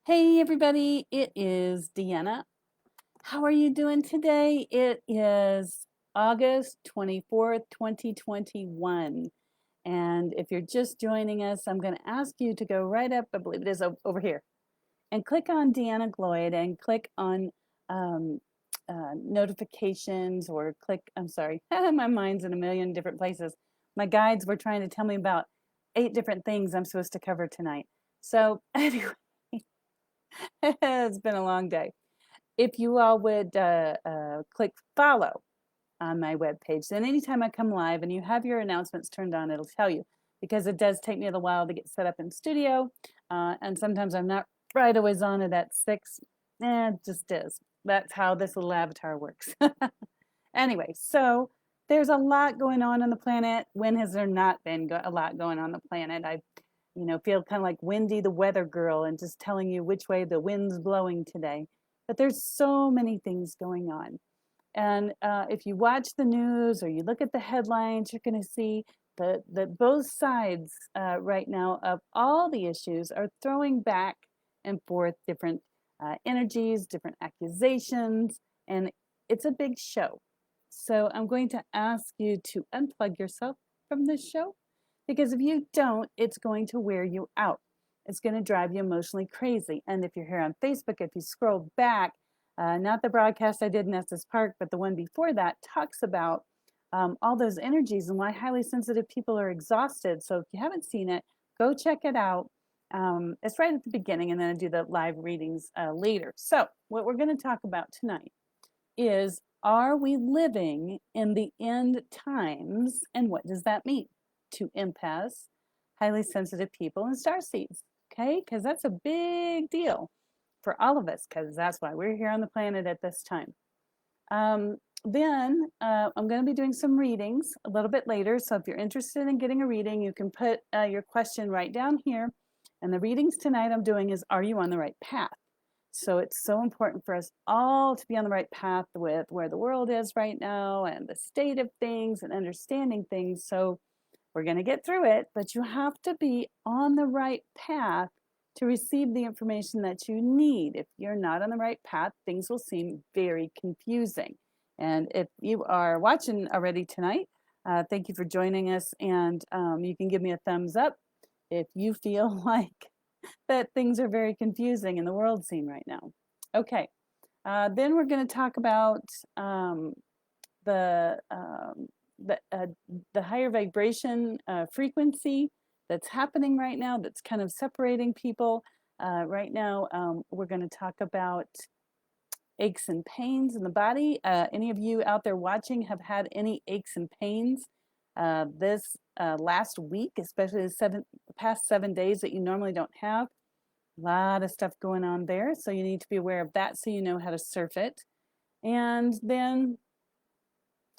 Hey everybody, it is Deanna. How are you doing today? It is August 24th, 2021. And if you're just joining us, I'm going to ask you to go right up, I believe it is over here, and click on Deanna Gloyd and click on um, notifications or click, I'm sorry, my mind's in a million different places. My guides were trying to tell me about 8 different things I'm supposed to cover tonight. So anyway, it's been a long day. If you all would click follow on my webpage, then anytime I come live and you have your announcements turned on, it'll tell you, because it does take me a little while to get set up in studio. And sometimes I'm not right always on it at 6. It just is. That's how this little avatar works. Anyway, so there's a lot going on the planet. When has there not been a lot going on the planet? I feel kind of like Wendy the weather girl and just telling you which way the wind's blowing today. But there's so many things going on. And if you watch the news or you look at the headlines, you're going to see that both sides right now of all the issues are throwing back and forth different energies, different accusations, and it's a big show. So I'm going to ask you to unplug yourself from this show, because if you don't, it's going to wear you out. It's going to drive you emotionally crazy. And if you're here on Facebook, if you scroll back, not the broadcast I did in Estes Park, but the one before that talks about all those energies and why highly sensitive people are exhausted. So if you haven't seen it, go check it out. It's right at the beginning, and then I do the live readings later. So what we're going to talk about tonight is, are we living in the end times, and what does that mean to empaths, highly sensitive people, and starseeds? Okay, because that's a big deal for all of us, because that's why we're here on the planet at this time. Then I'm going to be doing some readings a little bit later. So if you're interested in getting a reading, you can put your question right down here. And the readings tonight I'm doing is, are you on the right path? So it's so important for us all to be on the right path with where the world is right now and the state of things and understanding things. So we're going to get through it, but you have to be on the right path to receive the information that you need. If you're not on the right path, things will seem very confusing. And if you are watching already tonight, thank you for joining us. And you can give me a thumbs up if you feel like that things are very confusing in the world scene right now. Okay, then we're going to talk about the higher vibration frequency that's happening right now, that's kind of separating people. Right now, we're going to talk about aches and pains in the body. Any of you out there watching have had any aches and pains this last week, especially the past 7 days that you normally don't have? A lot of stuff going on there, so you need to be aware of that so you know how to surf it. And then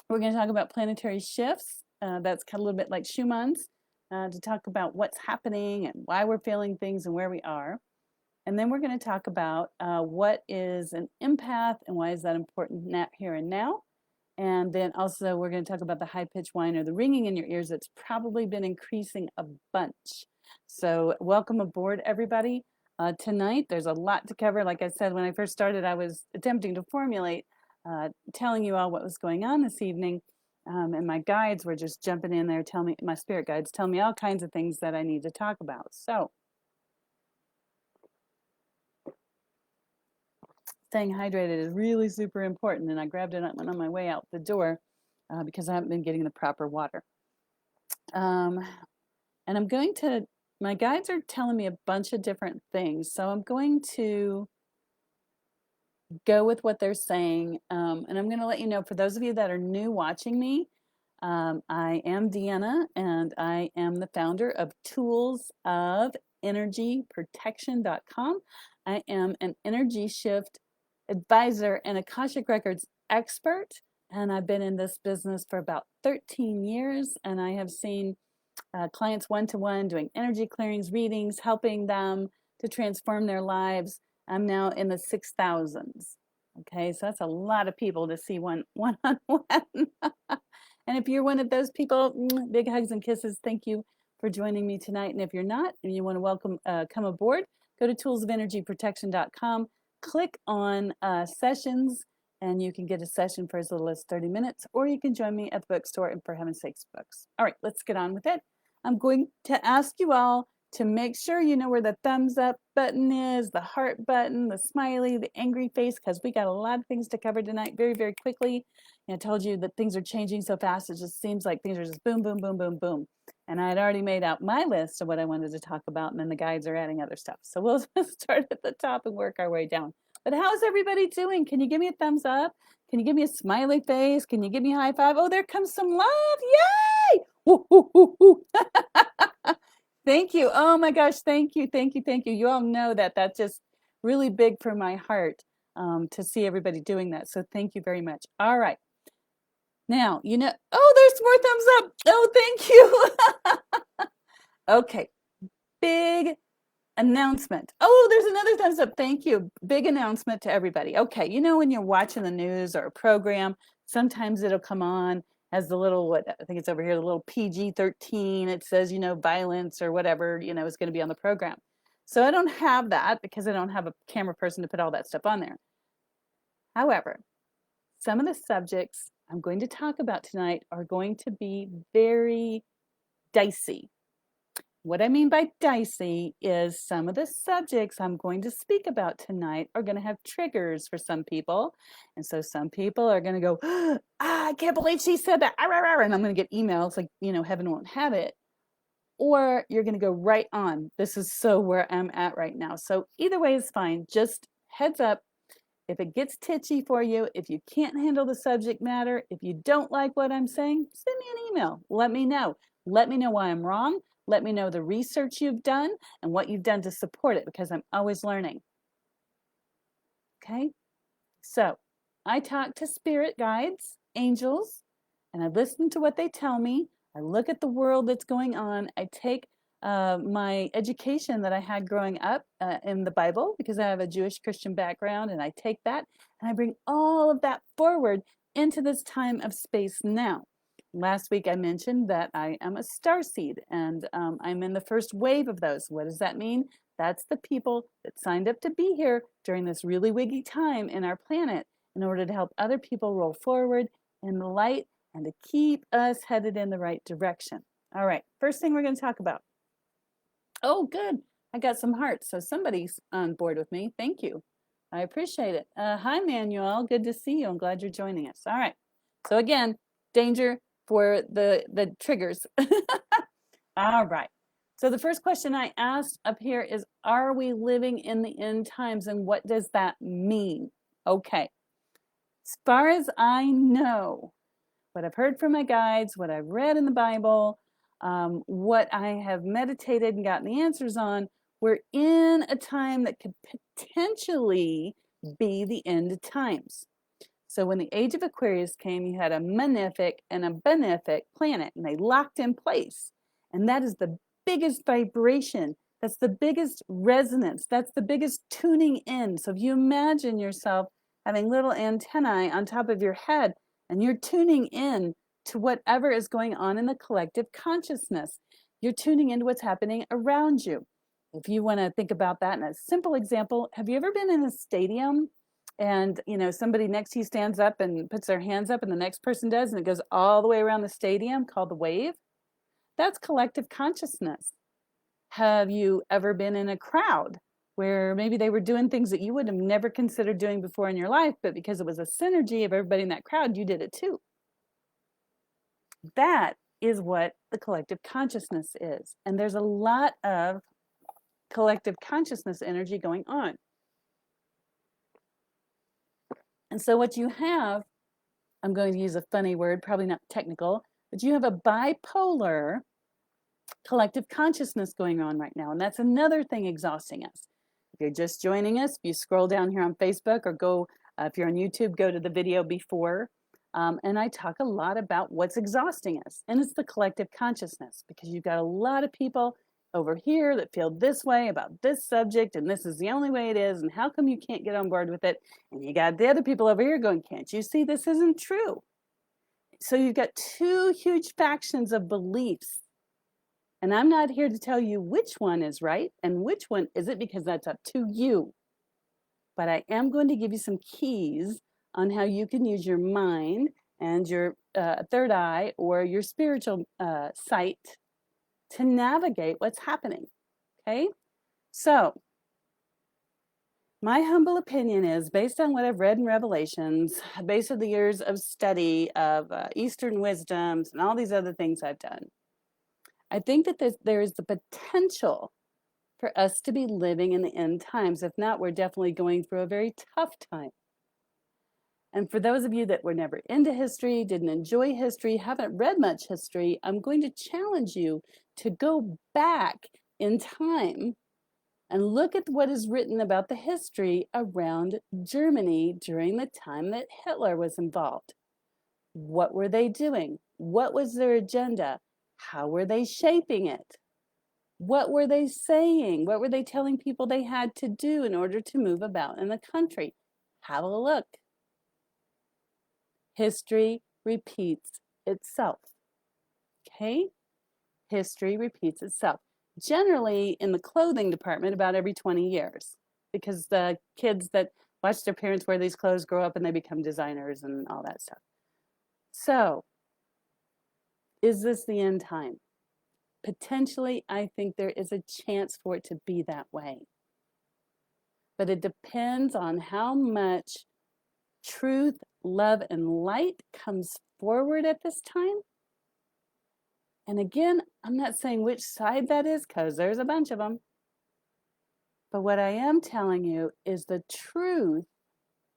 we're going to talk about planetary shifts. That's kind of a little bit like Schumann's, to talk about what's happening and why we're feeling things and where we are. And then we're going to talk about what is an empath and why is that important here and now. And then also we're going to talk about the high-pitched whine, or the ringing in your ears that's probably been increasing a bunch. So welcome aboard, everybody. Tonight, there's a lot to cover. Like I said, when I first started, I was attempting to formulate, telling you all what was going on this evening. And my guides were just jumping in there, my spirit guides tell me all kinds of things that I need to talk about. So staying hydrated is really super important. And I grabbed it on my way out the door because I haven't been getting the proper water. And my guides are telling me a bunch of different things. So I'm going to go with what they're saying. And I'm going to let you know, for those of you that are new watching me, I am Deanna, and I am the founder of toolsofenergyprotection.com. I am an energy shift advisor and Akashic Records expert, and I've been in this business for about 13 years, and I have seen clients one-to-one doing energy clearings, readings, helping them to transform their lives. I'm now in the 6,000s. Okay, so that's a lot of people to see one-on-one. And if you're one of those people, big hugs and kisses. Thank you for joining me tonight. And if you're not, and you want to come aboard, go to toolsofenergyprotection.com, click on sessions, and you can get a session for as little as 30 minutes, or you can join me at the bookstore and For Heaven's Sakes books. All right, let's get on with it. I'm going to ask you all to make sure you know where the thumbs up button is, the heart button, the smiley, the angry face, because we got a lot of things to cover tonight very, very quickly. And I told you that things are changing so fast, it just seems like things are just boom, boom, boom, boom, boom. And I had already made out my list of what I wanted to talk about, and then the guides are adding other stuff. So we'll start at the top and work our way down. But how's everybody doing? Can you give me a thumbs up? Can you give me a smiley face? Can you give me a high five? Oh, there comes some love. Yay! Woo, woo, woo, woo. Thank you. Oh my gosh, thank you, thank you, thank you. You all know that that's just really big for my heart to see everybody doing that. So thank you very much. All right. Now, you know, oh, there's more thumbs up. Oh, thank you. Okay, big announcement. Oh, there's another thumbs up. Thank you. Big announcement to everybody. Okay, you know when you're watching the news or a program, sometimes it'll come on as the little, what I think it's over here, the little PG-13. It says, you know, violence or whatever, you know, is going to be on the program. So I don't have that because I don't have a camera person to put all that stuff on there. However, some of the subjects I'm going to talk about tonight are going to be very dicey. What I mean by dicey is some of the subjects I'm going to speak about tonight are going to have triggers for some people. And so some people are going to go, ah, I can't believe she said that. And I'm going to get emails like, you know, heaven won't have it. Or you're going to go right on. This is so where I'm at right now. So either way is fine. Just heads up. If it gets titchy for you, if you can't handle the subject matter, if you don't like what I'm saying, send me an email. Let me know. Let me know why I'm wrong. Let me know the research you've done and what you've done to support it, because I'm always learning. Okay? So I talk to spirit guides, angels, and I listen to what they tell me. I look at the world that's going on. I take my education that I had growing up in the Bible, because I have a Jewish Christian background, and I take that and I bring all of that forward into this time of space now. Last week I mentioned that I am a starseed, and I'm in the first wave of those. What does that mean? That's the people that signed up to be here during this really wiggy time in our planet in order to help other people roll forward in the light and to keep us headed in the right direction. All right, first thing we're going to talk about. Oh, good. I got some hearts, so somebody's on board with me. Thank you. I appreciate it. Hi, Manuel. Good to see you. I'm glad you're joining us. All right. So again, danger for the triggers. All right. So the first question I asked up here is, are we living in the end times, and what does that mean? Okay. As far as I know, what I've heard from my guides, what I've read in the Bible, what I have meditated and gotten the answers on, we're in a time that could potentially be the end of times. So when the age of Aquarius came, you had a malefic and a benefic planet, and they locked in place. And that is the biggest vibration. That's the biggest resonance. That's the biggest tuning in. So if you imagine yourself having little antennae on top of your head, and you're tuning in to whatever is going on in the collective consciousness. You're tuning into what's happening around you. If you want to think about that in a simple example, have you ever been in a stadium and, you know, somebody next to you stands up and puts their hands up and the next person does, and it goes all the way around the stadium, called the wave? That's collective consciousness. Have you ever been in a crowd where maybe they were doing things that you would have never considered doing before in your life, but because it was a synergy of everybody in that crowd, you did it too? That is what the collective consciousness is. And there's a lot of collective consciousness energy going on. And so what you have, I'm going to use a funny word, probably not technical, but you have a bipolar collective consciousness going on right now. And that's another thing exhausting us. If you're just joining us, if you scroll down here on Facebook or go, if you're on YouTube, go to the video before. And I talk a lot about what's exhausting us. And it's the collective consciousness, because you've got a lot of people over here that feel this way about this subject, and this is the only way it is, and how come you can't get on board with it? And you got the other people over here going, can't you see this isn't true? So you've got two huge factions of beliefs And I'm not here to tell you which one is right and which one isn't, because that's up to you. But I am going to give you some keys on how you can use your mind and your third eye or your spiritual sight to navigate what's happening. Okay? So, my humble opinion is, based on what I've read in Revelations, based on the years of study of Eastern wisdoms and all these other things I've done, I think that there is the potential for us to be living in the end times. If not, we're definitely going through a very tough time. And for those of you that were never into history, didn't enjoy history, haven't read much history, I'm going to challenge you to go back in time and look at what is written about the history around Germany during the time that Hitler was involved. What were they doing? What was their agenda? How were they shaping it? What were they saying? What were they telling people they had to do in order to move about in the country? Have a look. History repeats itself. Okay? History repeats itself. Generally, in the clothing department, about every 20 years, because the kids that watch their parents wear these clothes grow up and they become designers and all that stuff. So, is this the end time? Potentially, I think there is a chance for it to be that way. But it depends on how much truth, love, and light comes forward at this time. And again, I'm not saying which side that is, because there's a bunch of them. But what I am telling you is the truth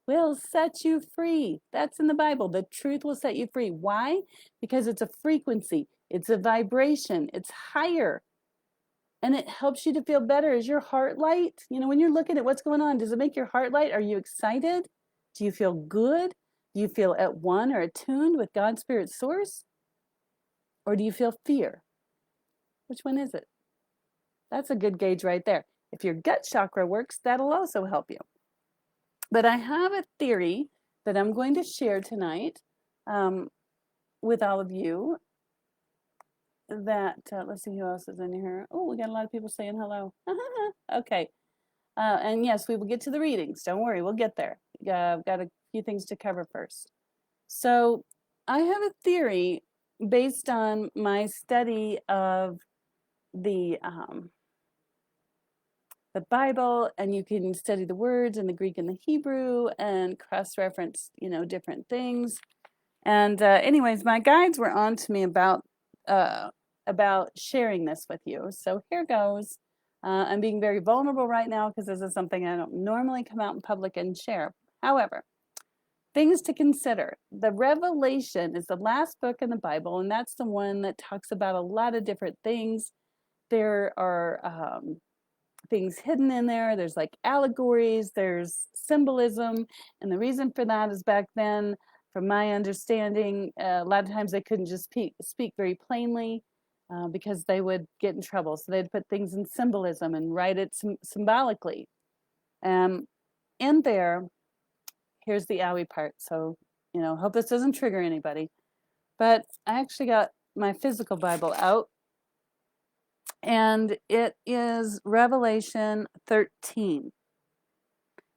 will set you free. That's in the Bible. The truth will set you free. Why? Because it's a frequency, it's a vibration, it's higher. And it helps you to feel better. Is your heart light? You know, when you're looking at what's going on, does it make your heart light? Are you excited? Do you feel good? Do you feel at one or attuned with God's Spirit source? Or do you feel fear? Which one is it? That's a good gauge right there. If your gut chakra works, that'll also help you. But I have a theory that I'm going to share tonight with all of you. That, let's see who else is in here. Oh, we got a lot of people saying hello. Okay. And yes, we will get to the readings. Don't worry, we'll get there. I've got a few things to cover first. So I have a theory based on my study of the Bible, and you can study the words in the Greek and the Hebrew and cross-reference, you know, different things. And anyways, my guides were on to me about sharing this with you. So here goes. I'm being very vulnerable right now because this is something I don't normally come out in public and share. However, things to consider. The Revelation is the last book in the Bible, and that's the one that talks about a lot of different things. There are things hidden in there. There's like allegories, there's symbolism. And the reason for that is, back then, from my understanding, a lot of times they couldn't just speak very plainly because they would get in trouble. So they'd put things in symbolism and write it symbolically. In there, here's the owie part. So, you know, hope this doesn't trigger anybody. But I actually got my physical Bible out. And it is Revelation 13.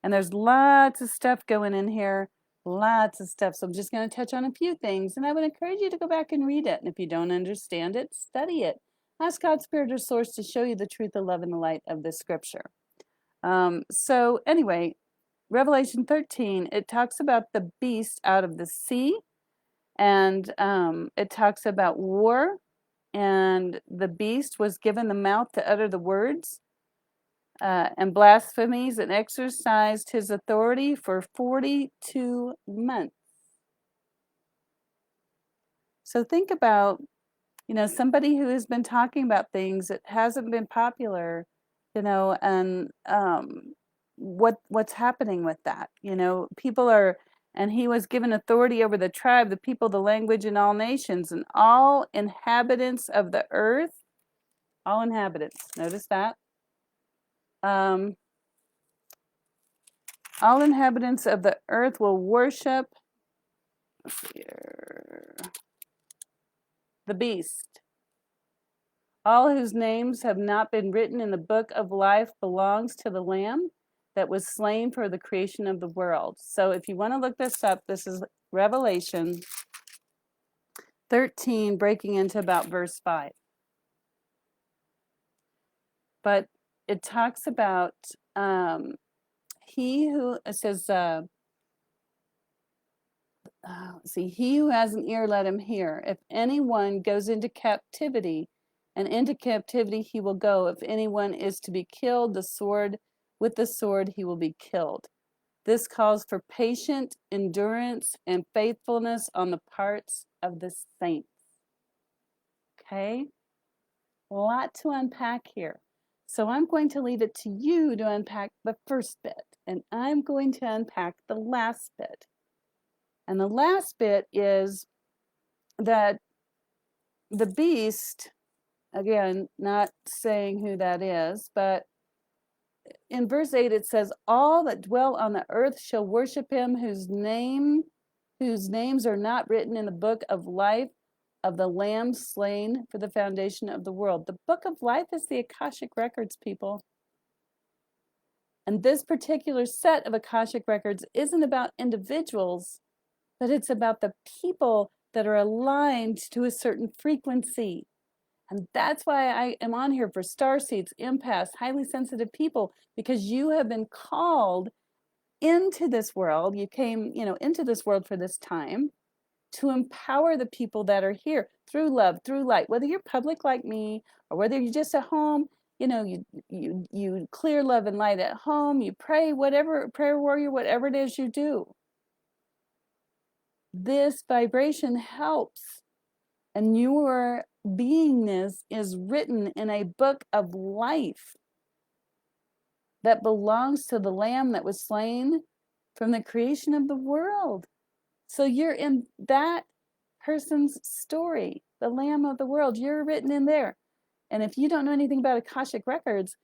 And there's lots of stuff going in here, lots of stuff. So I'm just going to touch on a few things. And I would encourage you to go back and read it. And if you don't understand it, study it. Ask God's Spirit or source to show you the truth, the love, and the light of this scripture. So anyway, Revelation 13, it talks about the beast out of the sea. And it talks about war. And the beast was given the mouth to utter the words and blasphemies, and exercised his authority for 42 months. So think about, you know, somebody who has been talking about things that hasn't been popular, you know, and what's happening with that. You know, people are, and he was given authority over the tribe, the people, the language, and all nations, and all inhabitants of the earth. All inhabitants. Notice that. All inhabitants of the earth will worship the beast. All whose names have not been written in the book of life belongs to the Lamb that was slain for the creation of the world. So if you want to look this up, this is Revelation 13, breaking into about verse 5. But it talks about he who, it says, he who has an ear, let him hear. If anyone goes into captivity, and into captivity he will go. If anyone is to be killed, with the sword he will be killed. This calls for patient endurance and faithfulness on the parts of the saints. Okay? A lot to unpack here. So I'm going to leave it to you to unpack the first bit, and I'm going to unpack the last bit. And the last bit is that the beast, again, not saying who that is, but in verse 8 it says, all that dwell on the earth shall worship him whose names are not written in the book of life of the Lamb slain for the foundation of the world. The book of life is the Akashic records, people. And this particular set of Akashic records isn't about individuals, but it's about the people that are aligned to a certain frequency. And that's why I am on here for starseeds, empaths, highly sensitive people, because you have been called into this world. You came, into this world for this time to empower the people that are here through love, through light, whether you're public like me or whether you're just at home. You clear love and light at home, you pray, whatever, prayer warrior, whatever it is you do. This vibration helps, and your beingness is written in a book of life that belongs to the Lamb that was slain from the creation of the world. So you're in that person's story, the Lamb of the world. You're written in there. And if you don't know anything about Akashic Records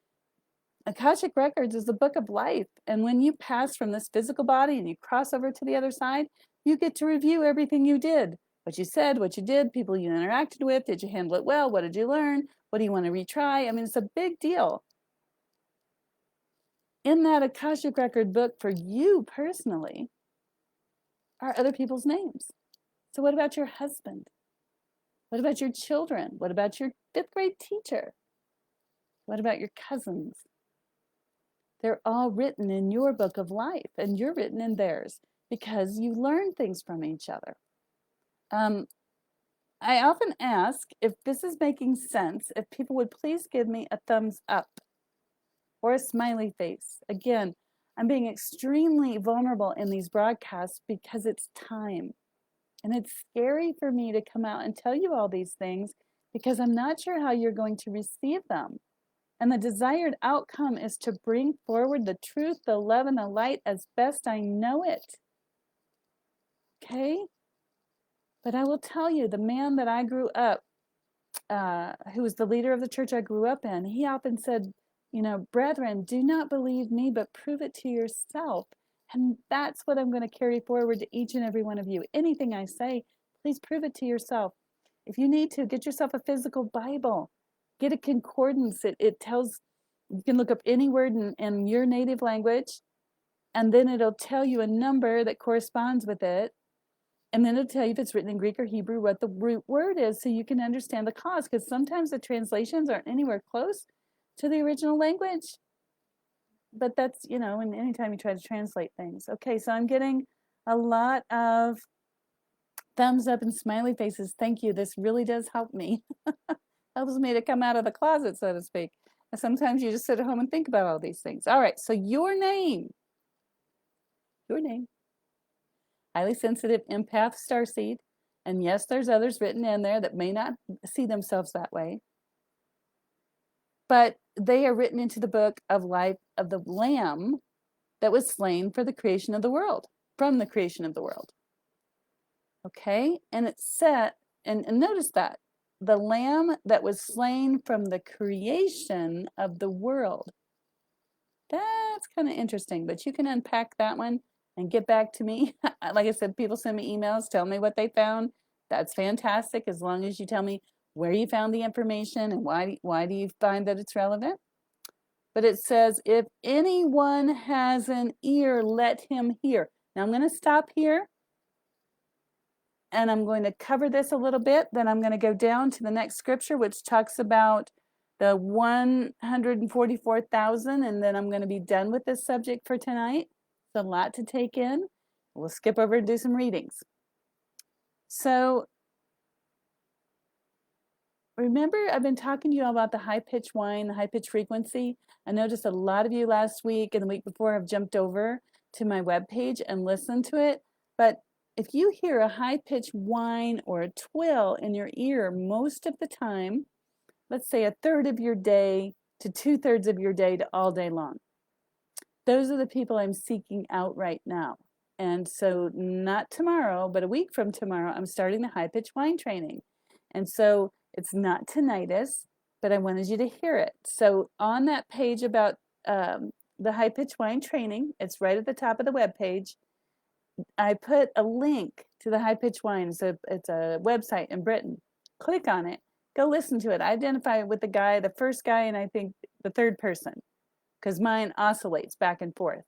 is the book of life. And when you pass from this physical body and you cross over to the other side, you get to review everything you did. What you said, what you did, people you interacted with, did you handle it well? What did you learn? What do you want to retry? I mean, it's a big deal. In that Akashic Record book for you personally are other people's names. So what about your husband? What about your children? What about your 5th grade teacher? What about your cousins? They're all written in your book of life, and you're written in theirs because you learn things from each other. I often ask if this is making sense, if people would please give me a thumbs up or a smiley face. Again, I'm being extremely vulnerable in these broadcasts because it's time. And it's scary for me to come out and tell you all these things because I'm not sure how you're going to receive them. And the desired outcome is to bring forward the truth, the love, and the light as best I know it. Okay? But I will tell you, the man that I grew up, who was the leader of the church I grew up in, he often said, brethren, do not believe me, but prove it to yourself. And that's what I'm going to carry forward to each and every one of you. Anything I say, please prove it to yourself. If you need to, get yourself a physical Bible. Get a concordance. It tells, you can look up any word in your native language, and then it'll tell you a number that corresponds with it. And then it'll tell you if it's written in Greek or Hebrew, what the root word is, so you can understand the cause. Because sometimes the translations aren't anywhere close to the original language. But that's, and anytime you try to translate things. Okay, so I'm getting a lot of thumbs up and smiley faces. Thank you. This really does help me. Helps me to come out of the closet, so to speak. And sometimes you just sit at home and think about all these things. All right, so your name. Highly sensitive empath starseed. And yes, there's others written in there that may not see themselves that way. But they are written into the book of life of the Lamb that was slain for the creation of the world, from the creation of the world. Okay? And it's set, and notice that, the Lamb that was slain from the creation of the world. That's kind of interesting, but you can unpack that one and get back to me. Like I said, people send me emails, tell me what they found. That's fantastic, as long as you tell me where you found the information and why do you find that it's relevant. But it says, if anyone has an ear, let him hear. Now I'm going to stop here and I'm going to cover this a little bit. Then I'm going to go down to the next scripture, which talks about the 144,000. And then I'm going to be done with this subject for tonight. It's a lot to take in. We'll skip over and do some readings. So remember, I've been talking to you all about the high pitch whine, the high pitch frequency. I noticed a lot of you last week and the week before have jumped over to my webpage and listened to it. But if you hear a high pitch whine or a twill in your ear most of the time, let's say a third of your day to 2/3 of your day to all day long, those are the people I'm seeking out right now. And so not tomorrow, but a week from tomorrow, I'm starting the high pitch whine training. And so it's not tinnitus, but I wanted you to hear it. So on that page about the high pitch whine training, it's right at the top of the web page. I put a link to the high pitch whine. So it's a website in Britain. Click on it. Go listen to it. I identify with the first guy, and I think the third person, because mine oscillates back and forth.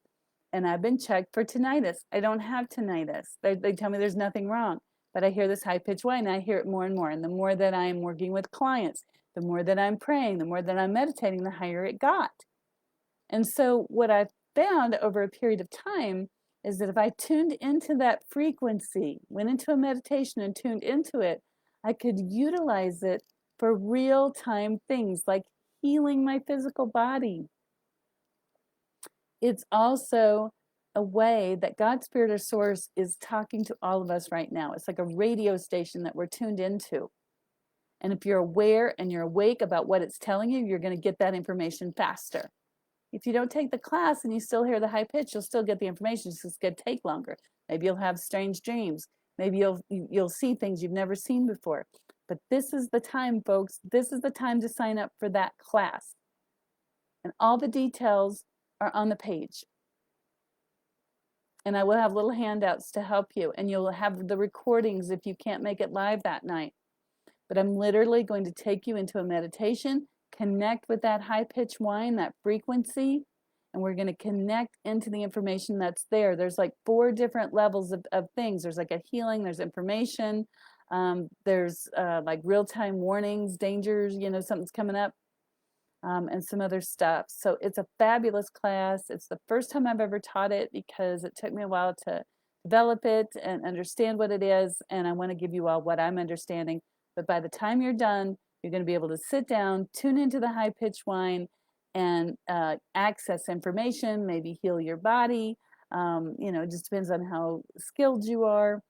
And I've been checked for tinnitus. I don't have tinnitus. They tell me there's nothing wrong. But I hear this high-pitched whine, and I hear it more and more. And the more that I'm working with clients, the more that I'm praying, the more that I'm meditating, the higher it got. And so what I've found over a period of time is that if I tuned into that frequency, went into a meditation and tuned into it, I could utilize it for real-time things like healing my physical body. It's also a way that God, Spirit, or Source is talking to all of us right now. It's like a radio station that we're tuned into. And if you're aware and you're awake about what it's telling you, you're going to get that information faster. If you don't take the class and you still hear the high pitch, you'll still get the information. It's just going to take longer. Maybe you'll have strange dreams. Maybe you'll see things you've never seen before. But this is the time, folks. This is the time to sign up for that class. And all the details are on the page. And I will have little handouts to help you. And you'll have the recordings if you can't make it live that night. But I'm literally going to take you into a meditation, connect with that high-pitched whine, that frequency, and we're going to connect into the information that's there. There's like 4 different levels of things. There's like a healing, there's information, there's like real-time warnings, dangers, something's coming up. And some other stuff. So it's a fabulous class. It's the first time I've ever taught it because it took me a while to develop it and understand what it is. And I want to give you all what I'm understanding. But by the time you're done, you're going to be able to sit down, tune into the high pitch whine, and access information, maybe heal your body. It just depends on how skilled you are.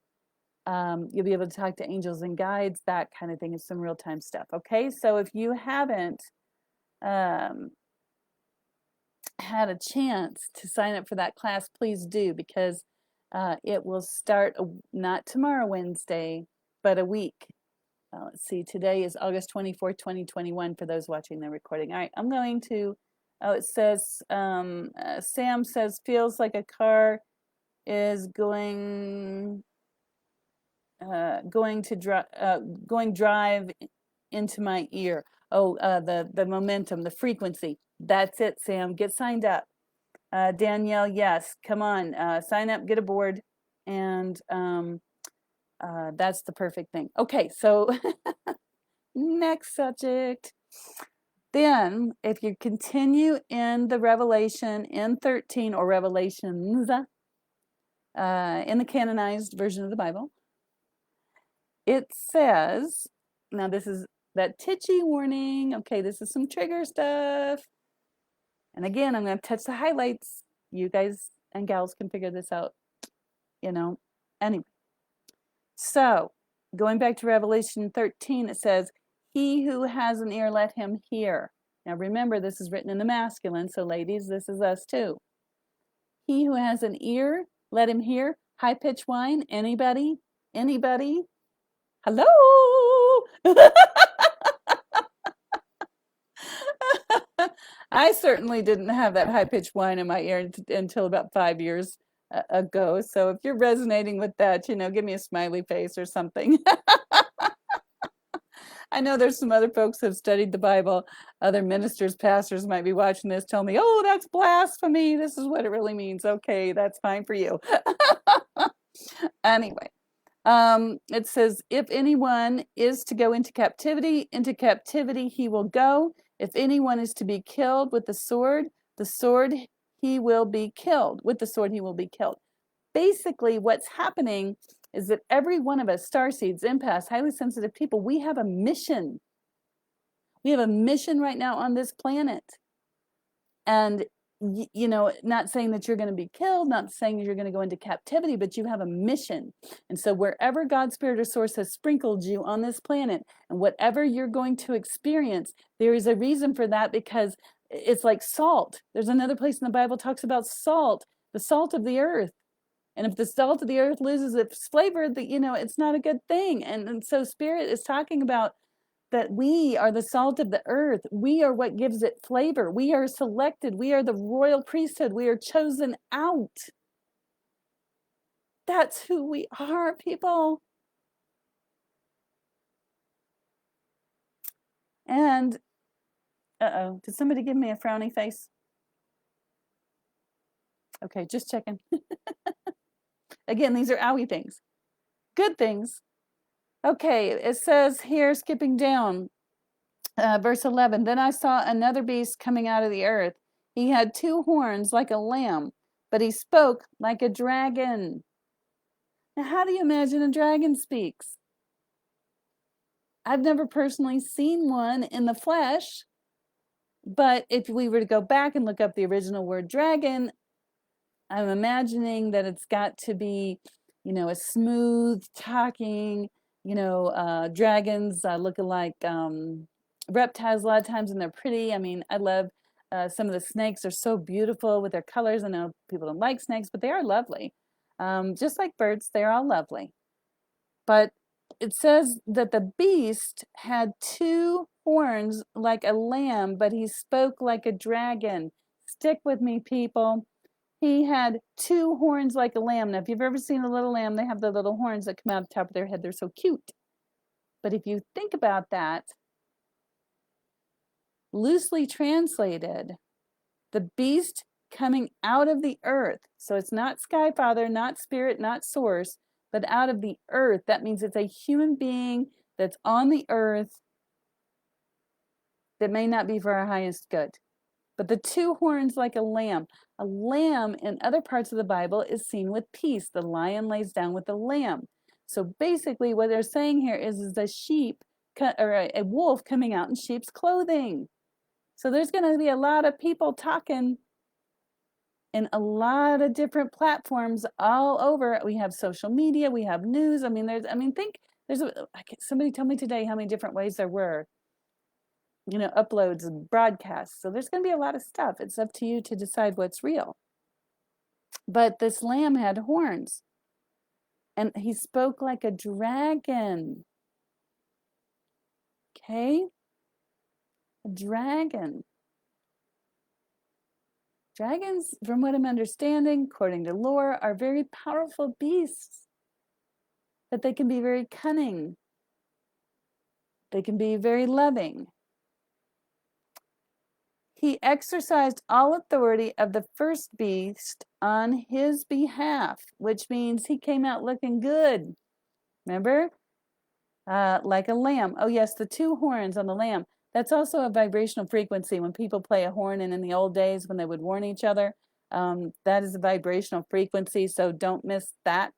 You'll be able to talk to angels and guides, that kind of thing. Is some real-time stuff. Okay, so if you haven't had a chance to sign up for that class, please do, because it will start not tomorrow, Wednesday, but a week. Let's see, today is August 24th, 2021 for those watching the recording. All right, I'm going to, it says, Sam says, feels like a car is going drive into my ear. The momentum, the frequency. That's it, Sam. Get signed up. Danielle, yes. Come on. Sign up, get aboard. And that's the perfect thing. Okay, so next subject. Then, if you continue in the Revelation in 13 or Revelations, in the canonized version of the Bible, it says, now this is that titchy warning. Okay, this is some trigger stuff. And again, I'm going to touch the highlights. You guys and gals can figure this out, Anyway, so going back to Revelation 13, it says, he who has an ear, let him hear. Now remember, this is written in the masculine, so ladies, this is us too. He who has an ear, let him hear. High pitch whine. Anybody? Anybody? Hello? I certainly didn't have that high-pitched whine in my ear until about 5 years ago. So if you're resonating with that, give me a smiley face or something. I know there's some other folks who have studied the Bible. Other ministers, pastors might be watching this, tell me, oh, that's blasphemy. This is what it really means. Okay, that's fine for you. Anyway, it says, if anyone is to go into captivity he will go. If anyone is to be killed with the sword he will be killed. With the sword he will be killed. Basically, what's happening is that every one of us, starseeds, empaths, highly sensitive people, we have a mission. We have a mission right now on this planet. And, you know, not saying that you're going to be killed, not saying you're going to go into captivity, but you have a mission. And so wherever God's Spirit or Source has sprinkled you on this planet, and whatever you're going to experience, there is a reason for that, because it's like salt. There's another place in the Bible talks about salt, the salt of the earth. And if the salt of the earth loses its flavor, you know, it's not a good thing. And so Spirit is talking about that we are the salt of the earth. We are what gives it flavor. We are selected. We are the royal priesthood. We are chosen out. That's who we are, people. And, did somebody give me a frowny face? Okay, just checking. Again, these are owie things. Good things. Okay, it says here, skipping down, verse 11, then I saw another beast coming out of the earth. He had 2 horns like a lamb, but he spoke like a dragon. Now, how do you imagine a dragon speaks? I've never personally seen one in the flesh, but if we were to go back and look up the original word dragon, I'm imagining that it's got to be, you know, a smooth talking, you know, dragons looking like reptiles a lot of times, and they're pretty. I mean, I love some of the snakes are so beautiful with their colors. I know people don't like snakes, but they are lovely. Just like birds, they're all lovely. But it says that the beast had 2 horns like a lamb, but he spoke like a dragon. Stick with me, people. He had 2 horns like a lamb. Now, if you've ever seen a little lamb, they have the little horns that come out of the top of their head. They're so cute. But if you think about that, loosely translated, the beast coming out of the earth. So it's not Sky Father, not Spirit, not Source, but out of the earth. That means it's a human being that's on the earth that may not be for our highest good. But the 2 horns like a lamb. A lamb in other parts of the Bible is seen with peace. The lion lays down with the lamb. So basically what they're saying here is a sheep or a wolf coming out in sheep's clothing. So there's going to be a lot of people talking in a lot of different platforms all over. We have social media, we have news. I mean, somebody told me today how many different ways there were, you know, uploads and broadcasts. So there's going to be a lot of stuff. It's up to you to decide what's real. But this lamb had horns, and he spoke like a dragon. Okay? A dragon. Dragons, from what I'm understanding, according to lore, are very powerful beasts. But they can be very cunning. They can be very loving. He exercised all authority of the first beast on his behalf, which means he came out looking good. Remember? Like a lamb. Oh, yes, the 2 horns on the lamb. That's also a vibrational frequency. When people play a horn, and in the old days when they would warn each other, that is a vibrational frequency. So don't miss that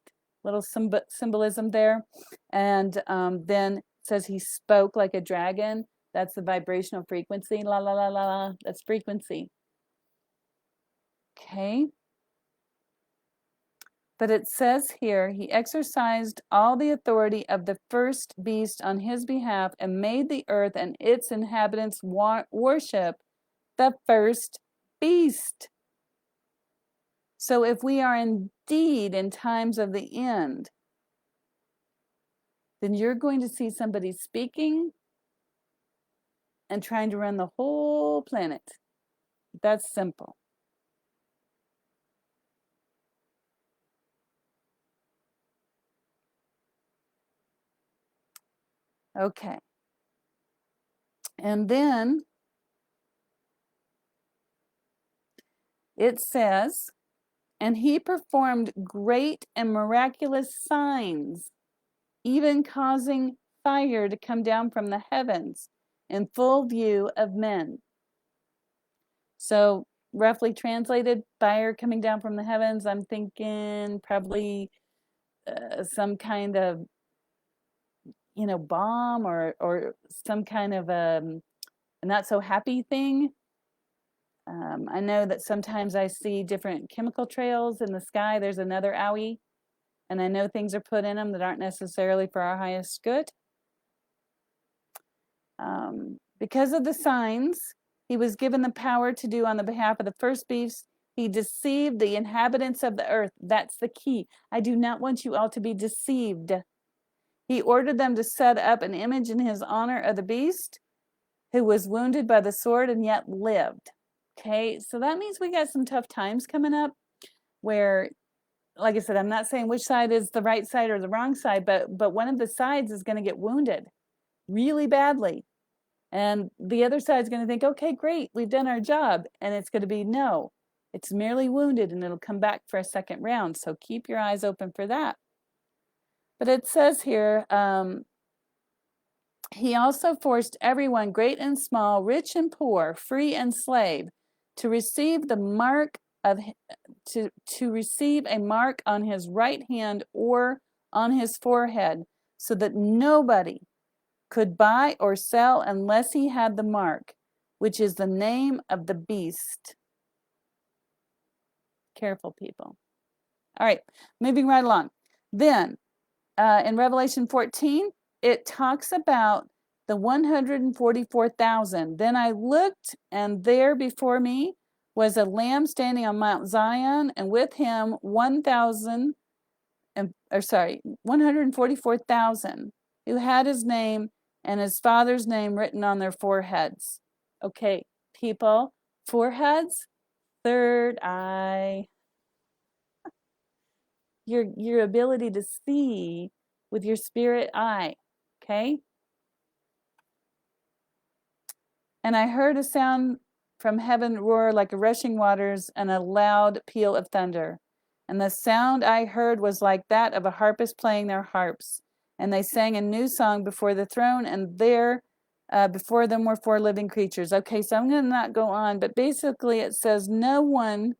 little symbolism there. And then it says he spoke like a dragon. That's the vibrational frequency. La, la, la, la, la. That's frequency. Okay. But it says here, he exercised all the authority of the first beast on his behalf and made the earth and its inhabitants worship the first beast. So if we are indeed in times of the end, then you're going to see somebody speaking and trying to run the whole planet. That's simple. Okay. And then it says, and he performed great and miraculous signs, even causing fire to come down from the heavens in full view of men. So roughly translated, fire coming down from the heavens, I'm thinking probably some kind of, bomb or some kind of a not so happy thing. I know that sometimes I see different chemical trails in the sky. There's another owie, and I know things are put in them that aren't necessarily for our highest good. Because of the signs he was given the power to do on the behalf of the first beasts, he deceived the inhabitants of the earth. That's the key. I do not want you all to be deceived. He ordered them to set up an image in his honor of the beast who was wounded by the sword and yet lived. Okay, so that means we got some tough times coming up where, like I said, I'm not saying which side is the right side or the wrong side, but one of the sides is going to get wounded really badly. And the other side is going to think, okay, great, we've done our job. And it's going to be, no, it's merely wounded and it'll come back for a second round. So keep your eyes open for that. But it says here, he also forced everyone, great and small, rich and poor, free and slave, to receive the mark of to receive a mark on his right hand or on his forehead, so that nobody could buy or sell unless he had the mark, which is the name of the beast. Careful, people. All right, moving right along. Then, in Revelation 14, it talks about the 144,000. Then I looked, and there before me was a lamb standing on Mount Zion, and with him 144,000 who had his name and his father's name written on their foreheads. Okay, people, foreheads, third eye, your ability to see with your spirit eye, okay? And I heard a sound from heaven roar like a rushing waters and a loud peal of thunder. And the sound I heard was like that of a harpist playing their harps. And they sang a new song before the throne, and there before them were four living creatures. Okay, so I'm going to not go on, but basically it says no one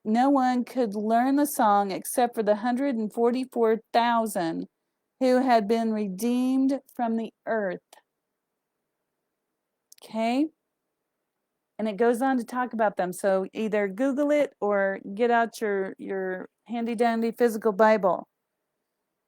could learn the song except for the 144,000 who had been redeemed from the earth. Okay? And it goes on to talk about them. So either Google it or get out your handy dandy physical Bible.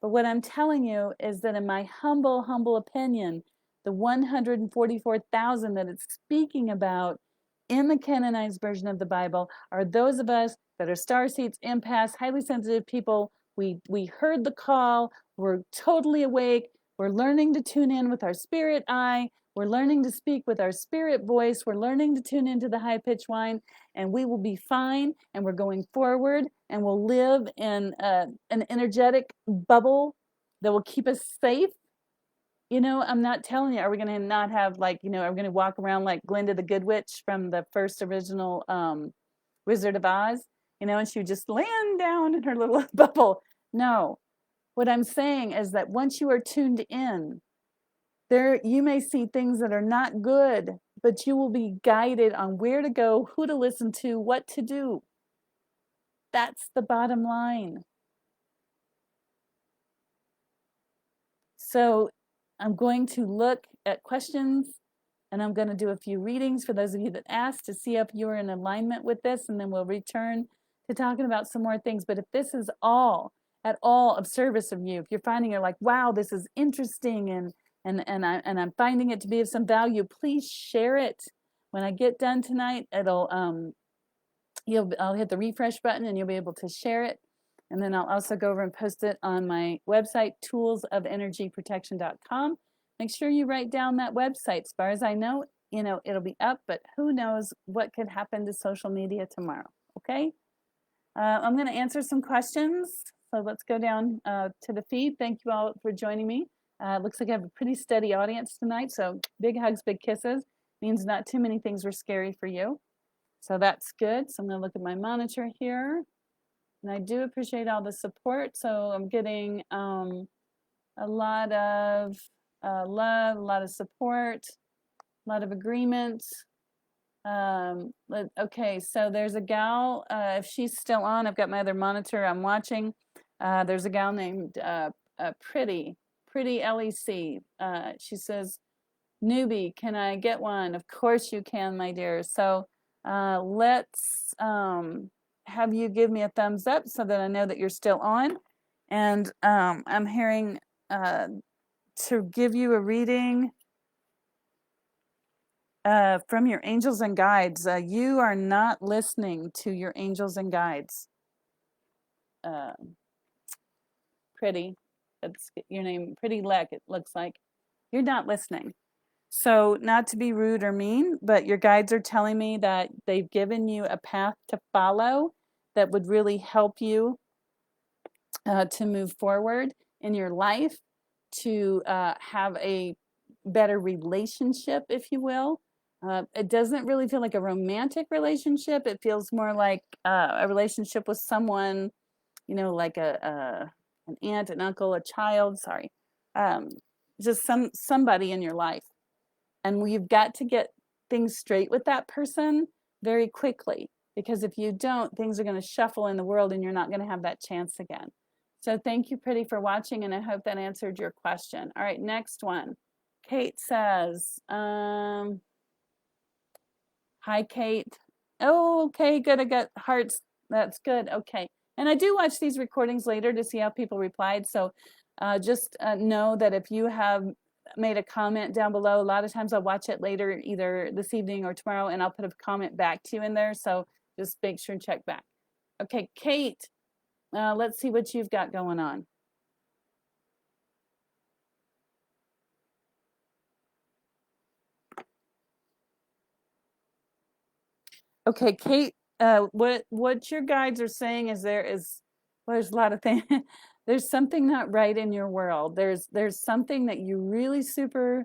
But what I'm telling you is that in my humble opinion, the 144,000 that it's speaking about in the canonized version of the Bible are those of us that are starseeds, empaths, highly sensitive people. We heard the call. We're totally awake. We're learning to tune in with our spirit eye. We're learning to speak with our spirit voice. We're learning to tune into the high-pitched-whine, and we will be fine, and we're going forward, and we'll live in an energetic bubble that will keep us safe. I'm not telling you, are we going to not have, are we going to walk around like Glinda the Good Witch from the first original Wizard of Oz, and she would just land down in her little bubble? No. What I'm saying is that once you are tuned in, there you may see things that are not good, but you will be guided on where to go, who to listen to, what to do. That's the bottom line. So I'm going to look at questions, and I'm going to do a few readings for those of you that asked to see if you're in alignment with this, and then we'll return to talking about some more things. But if this is at all of service of you, if you're finding you're like, wow, this is interesting and I'm finding it to be of some value, please share it. When I get done tonight, I'll hit the refresh button and you'll be able to share it. And then I'll also go over and post it on my website, toolsofenergyprotection.com. Make sure you write down that website. As far as I know, it'll be up, but who knows what could happen to social media tomorrow, okay? I'm going to answer some questions. So let's go down to the feed. Thank you all for joining me. Looks like I have a pretty steady audience tonight, so big hugs, big kisses. Means not too many things were scary for you. So that's good. So I'm going to look at my monitor here. And I do appreciate all the support. So I'm getting a lot of love, a lot of support, a lot of agreements. Okay, so there's a gal, if she's still on, I've got my other monitor I'm watching. There's a gal named Pretty LEC. She says, newbie, can I get one? Of course you can, my dear. So let's have you give me a thumbs up so that I know that you're still on. And I'm hearing to give you a reading from your angels and guides. You are not listening to your angels and guides. Pretty, that's your name, Pretty Leck, it looks like. You're not listening. So not to be rude or mean, but your guides are telling me that they've given you a path to follow that would really help you to move forward in your life, to have a better relationship, if you will. It doesn't really feel like a romantic relationship. It feels more like a relationship with someone, you know, like an aunt, an uncle, a child, sorry. Just somebody in your life. And we've got to get things straight with that person very quickly, because if you don't, things are going to shuffle in the world and you're not going to have that chance again. So thank you, Pretty, for watching, and I hope that answered your question. All right, next one. Kate says, hi, Kate. Oh, okay, good. I got hearts. That's good. Okay. And I do watch these recordings later to see how people replied. So just know that if you have made a comment down below, a lot of times I'll watch it later, either this evening or tomorrow, and I'll put a comment back to you in there. So just make sure and check back. Okay, Kate, let's see what you've got going on. Okay, Kate, what your guides are saying is well, there's a lot of things. There's something not right in your world. There's something that you really super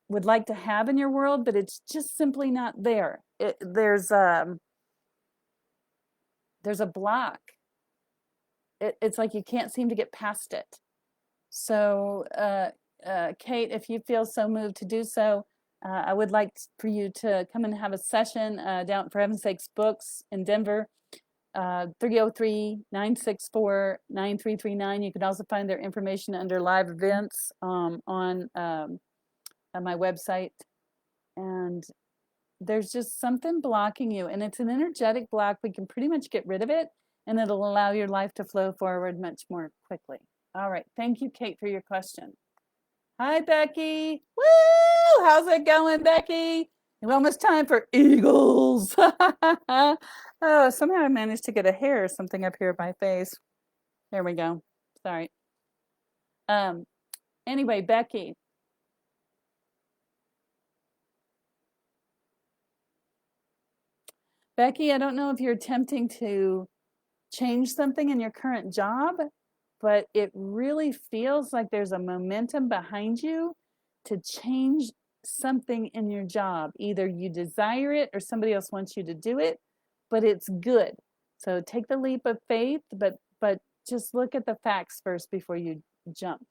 would like to have in your world, but it's just simply not there. There's a block. It's like you can't seem to get past it. So, Kate, if you feel so moved to do so, I would like for you to come and have a session down, for heaven's sakes, Books in Denver, 303-964-9339. You can also find their information under live events on my website. And there's just something blocking you, and it's an energetic block. We can pretty much get rid of it, and it'll allow your life to flow forward much more quickly. All right. Thank you, Kate, for your question. Hi, Becky. Woo! How's it going, Becky? It's almost time for Eagles. Oh, somehow I managed to get a hair or something up here at my face. There we go. Sorry. Anyway, Becky. Becky, I don't know if you're attempting to change something in your current job, but it really feels like there's a momentum behind you to change something in your job. Either you desire it or somebody else wants you to do it, but it's good. So take the leap of faith, but just look at the facts first before you jump.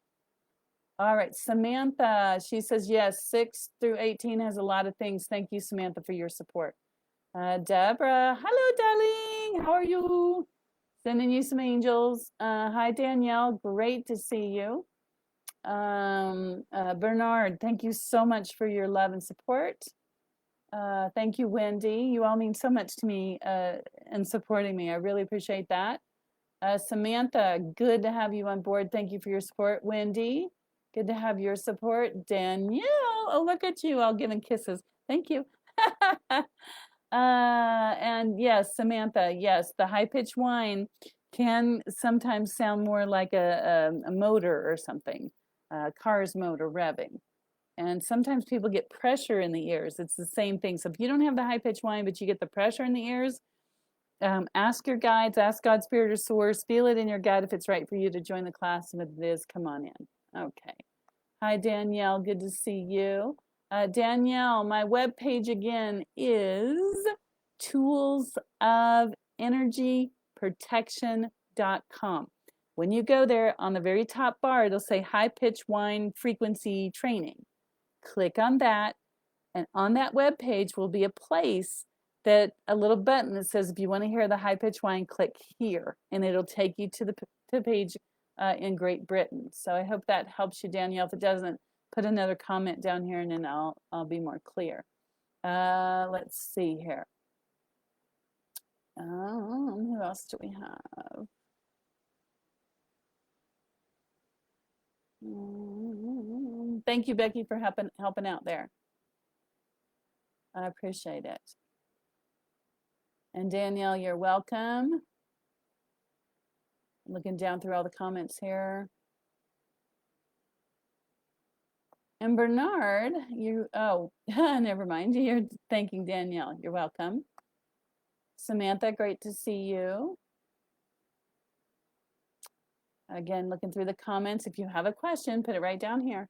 All right, Samantha, she says, yes, 6 through 18 has a lot of things. Thank you, Samantha, for your support. Deborah, hello, darling. How are you? Sending you some angels. Hi, Danielle. Great to see you. Bernard, thank you so much for your love and support. Thank you, Wendy. You all mean so much to me and supporting me. I really appreciate that. Samantha, good to have you on board. Thank you for your support. Wendy, good to have your support. Danielle, oh, look at you all giving kisses. Thank you. And yes, Samantha, yes, the high-pitched whine can sometimes sound more like a motor or something, a car's motor revving. And sometimes people get pressure in the ears. It's the same thing. So if you don't have the high-pitched whine, but you get the pressure in the ears, ask your guides, ask God, Spirit, or Source, feel it in your gut if it's right for you to join the class, and if it is, come on in. Okay. Hi, Danielle. Good to see you. Danielle, my webpage again is toolsofenergyprotection.com. When you go there, on the very top bar, it'll say high pitch whine frequency training. Click on that, and on that web page will be a place that a little button that says if you want to hear the high pitch whine, click here, and it'll take you to the page in Great Britain. So I hope that helps you, Danielle. If it doesn't, put another comment down here, and then I'll be more clear. Let's see here. Who else do we have? Thank you, Becky, for helping out there. I appreciate it. And Danielle, you're welcome. Looking down through all the comments here. And Bernard, never mind. You're thanking Danielle. You're welcome. Samantha, great to see you. Again, looking through the comments. If you have a question, put it right down here.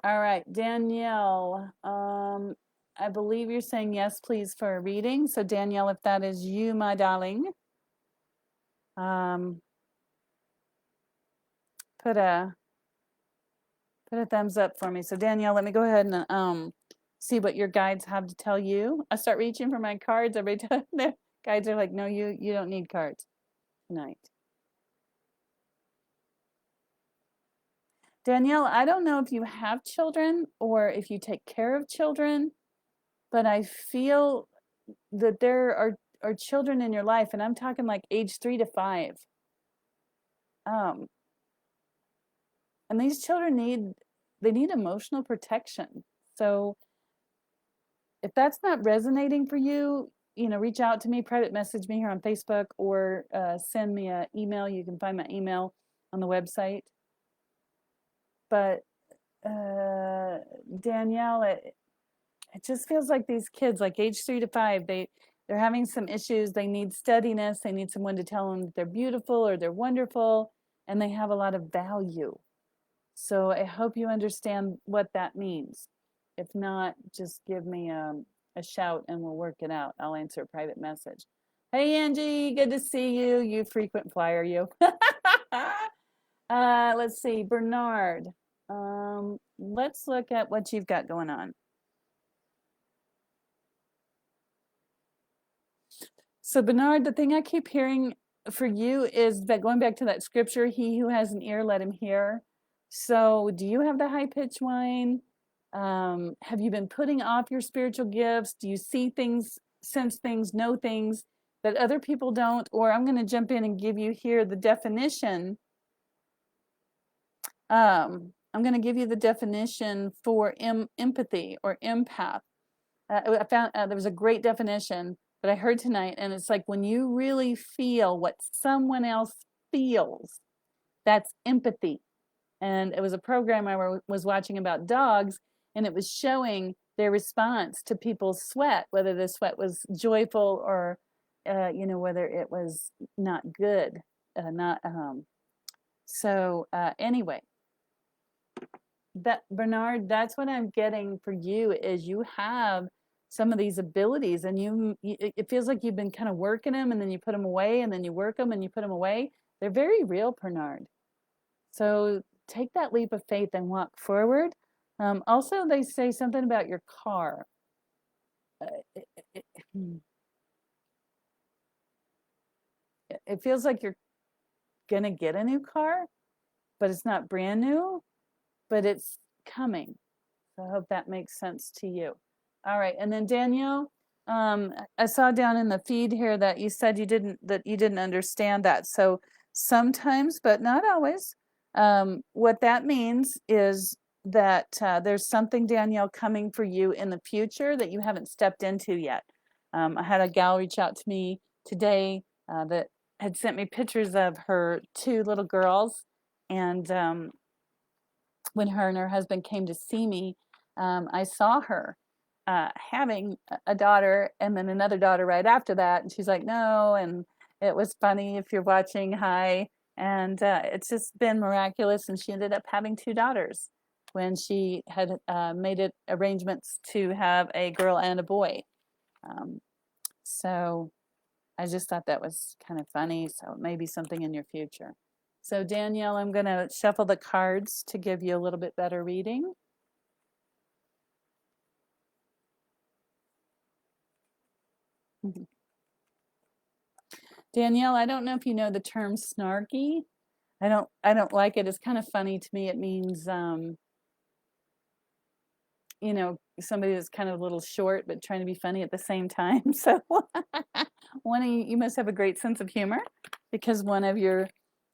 All right, Danielle, I believe you're saying yes, please, for a reading. So Danielle, if that is you, my darling, put a thumbs up for me. So Danielle, let me go ahead and see what your guides have to tell you. I start reaching for my cards every time. The guides are like, no, you don't need cards tonight. Danielle, I don't know if you have children or if you take care of children, but I feel that there are children in your life, and I'm talking like age 3 to 5. And these children need emotional protection. So if that's not resonating for you, reach out to me, private message me here on Facebook, or send me an email. You can find my email on the website. But Danielle, it just feels like these kids, like age 3 to 5, they're having some issues. They need steadiness. They need someone to tell them that they're beautiful or they're wonderful, and they have a lot of value. So I hope you understand what that means. If not, just give me a shout and we'll work it out. I'll answer a private message. Hey, Angie, good to see you. You frequent flyer, you. Let's see, Bernard. Let's look at what you've got going on. So Bernard, the thing I keep hearing for you is that, going back to that scripture, he who has an ear, let him hear. So do you have the high pitch whine? Have you been putting off your spiritual gifts? Do you see things, sense things, know things that other people don't? Or I'm going to jump in and give you here the definition. I'm going to give you the definition for empathy or empath. I found there was a great definition that I heard tonight, and it's like when you really feel what someone else feels, that's empathy. And it was a program I was watching about dogs, and it was showing their response to people's sweat, whether the sweat was joyful or, whether it was not good, anyway. That Bernard, that's what I'm getting for you, is you have some of these abilities, and it feels like you've been kind of working them, and then you put them away, and then you work them and you put them away. They're very real, Bernard. So take that leap of faith and walk forward. Also, they say something about your car. It feels like you're gonna get a new car, but it's not brand new, but it's coming. So I hope that makes sense to you. All right, and then Danielle, I saw down in the feed here that you said you didn't understand that. So sometimes, but not always, what that means is that there's something, Danielle, coming for you in the future that you haven't stepped into yet. I had a gal reach out to me today that had sent me pictures of her 2 little girls, and when her and her husband came to see me, I saw her having a daughter and then another daughter right after that. And she's like, no. And it was funny, if you're watching, hi. And it's just been miraculous. And she ended up having 2 daughters when she had made it arrangements to have a girl and a boy. So I just thought that was kind of funny. So maybe something in your future. So Danielle, I'm going to shuffle the cards to give you a little bit better reading. Danielle, I don't know if you know the term snarky. I don't like it. It's kind of funny to me. It means you know, somebody that's kind of a little short but trying to be funny at the same time. So one of you must have a great sense of humor, because one of your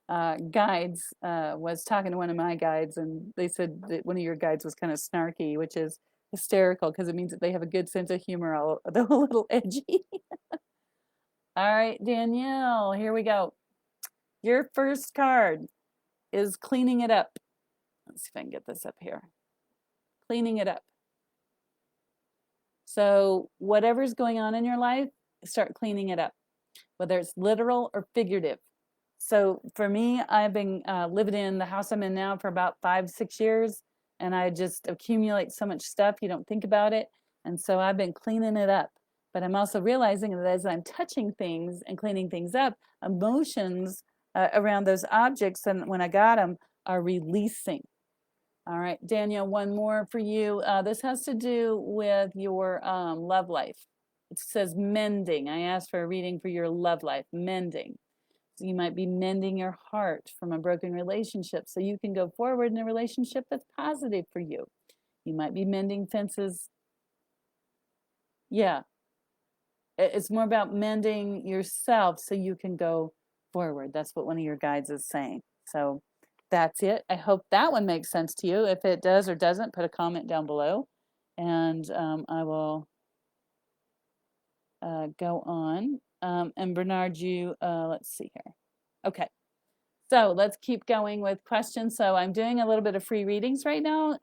guides was talking to one of my guides, and they said that one of your guides was kind of snarky, which is hysterical because it means that they have a good sense of humor, although a little edgy. All right, Danielle, here we go. Your first card is cleaning it up. Let's see if I can get this up here. Cleaning it up. So whatever's going on in your life, start cleaning it up, whether it's literal or figurative. So for me, I've been living in the house I'm in now for about 5-6 years, and I just accumulate so much stuff, you don't think about it. And so I've been cleaning it up. But I'm also realizing that as I'm touching things and cleaning things up, emotions around those objects, and when I got them, are releasing. All right, Danielle, one more for you. This has to do with your love life. It says mending. I asked for a reading for your love life, mending. So you might be mending your heart from a broken relationship so you can go forward in a relationship that's positive for you. You might be mending fences. Yeah, it's more about mending yourself so you can go forward. That's what one of your guides is saying. So that's it. I hope that one makes sense to you. If it does or doesn't, put a comment down below, and I will go on. And Bernard, you, let's see here. Okay. So let's keep going with questions. So I'm doing a little bit of free readings right now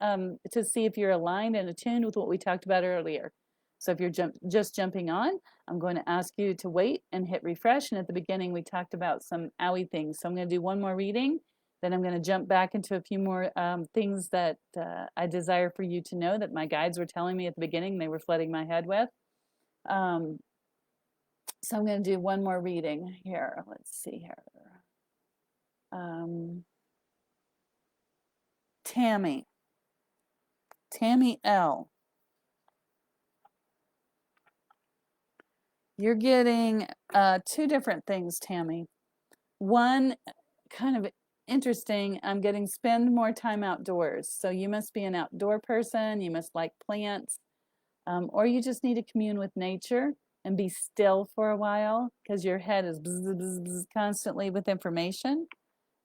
to see if you're aligned and attuned with what we talked about earlier. So if you're just jumping on, I'm going to ask you to wait and hit refresh. And at the beginning, we talked about some owie things. So I'm going to do one more reading. Then I'm going to jump back into a few more things that I desire for you to know that my guides were telling me at the beginning they were flooding my head with. So I'm going to do one more reading here. Let's see here. Tammy L. You're getting 2 different things, Tammy. One, kind of interesting, I'm getting spend more time outdoors. So you must be an outdoor person, you must like plants, or you just need to commune with nature and be still for a while because your head is bzz, bzz, bzz, constantly with information.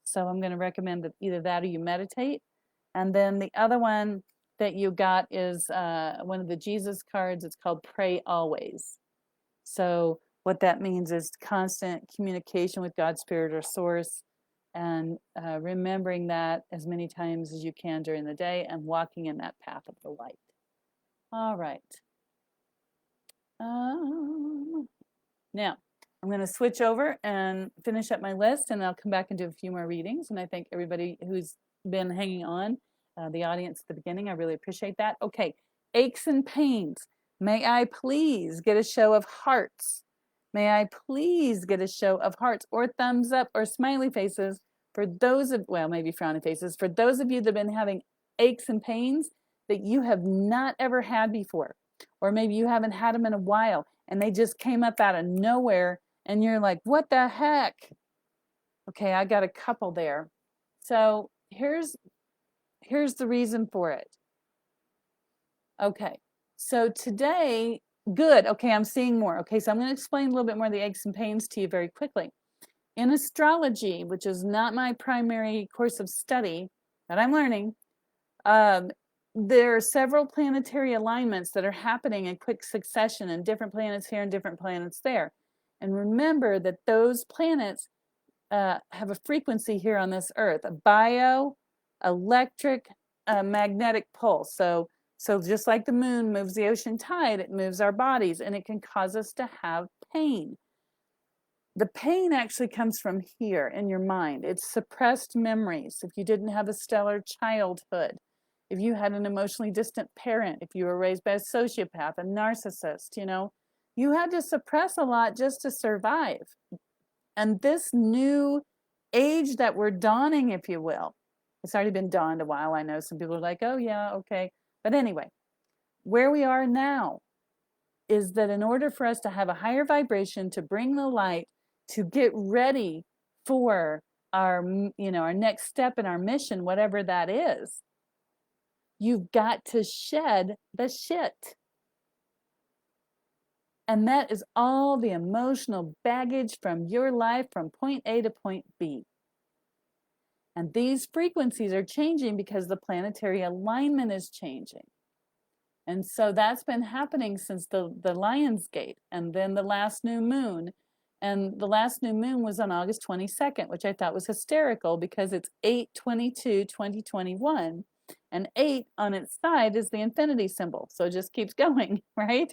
So I'm going to recommend that either that or you meditate. And then the other one that you got is one of the Jesus cards. It's called Pray Always. So what that means is constant communication with God's Spirit or Source, and remembering that as many times as you can during the day and walking in that path of the light. All right. Now, I'm going to switch over and finish up my list, and I'll come back and do a few more readings. And I thank everybody who's been hanging on, the audience at the beginning. I really appreciate that. Okay, aches and pains. May I please get a show of hearts? May I please get a show of hearts or thumbs up or smiley faces for those of, well, maybe frowny faces, for those of you that have been having aches and pains that you have not ever had before, or maybe you haven't had them in a while and they just came up out of nowhere and you're like, what the heck? Okay, I got a couple there. So here's the reason for it. Okay, so today, good. Okay, I'm seeing more. Okay, so I'm going to explain a little bit more of the aches and pains to you very quickly. In astrology, which is not my primary course of study that I'm learning, there are several planetary alignments that are happening in quick succession, and different planets here and different planets there. And remember that those planets have a frequency here on this earth, a bioelectric magnetic pulse. So just like the moon moves the ocean tide, it moves our bodies, and it can cause us to have pain. the pain actually comes from here in your mind. It's suppressed memories. If you didn't have a stellar childhood, if you had an emotionally distant parent, if you were raised by a sociopath, a narcissist, you had to suppress a lot just to survive. And this new age that we're dawning, if you will, it's already been dawned a while. I know some people are like, oh yeah, okay. But anyway, where we are now is that in order for us to have a higher vibration, to bring the light, to get ready for our next step in our mission, whatever that is, you've got to shed the shit. And that is all the emotional baggage from your life from point A to point B. And these frequencies are changing because the planetary alignment is changing. And so that's been happening since the Lion's Gate and then the last new moon. And the last new moon was on August 22nd, which I thought was hysterical because it's 8/22/2021. And 8 on its side is the infinity symbol. So it just keeps going, right?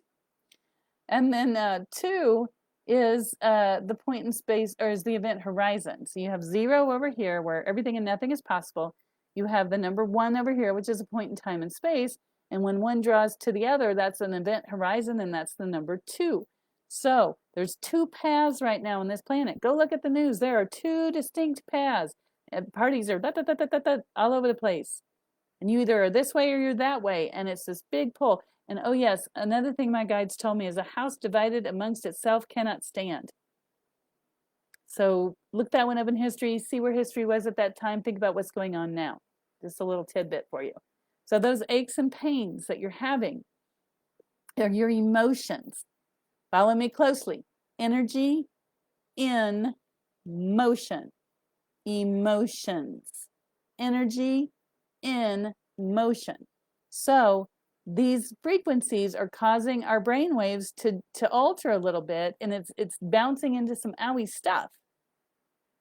And then 2 is the point in space, or is the event horizon. So you have 0 over here where everything and nothing is possible. You have the number 1 over here, which is a point in time and space. And when one draws to the other, that's an event horizon, and that's the number 2. So there's 2 paths right now on this planet. Go look at the news. There are 2 distinct paths. And parties are all over the place. And you either are this way or you're that way. And it's this big pull. And oh yes, another thing my guides told me is a house divided amongst itself cannot stand. So look that one up in history, see where history was at that time, think about what's going on now. Just a little tidbit for you. So those aches and pains that you're having are your emotions. Follow me closely. Energy in motion. Emotions. Energy in motion. So these frequencies are causing our brain waves to alter a little bit, and it's bouncing into some owie stuff.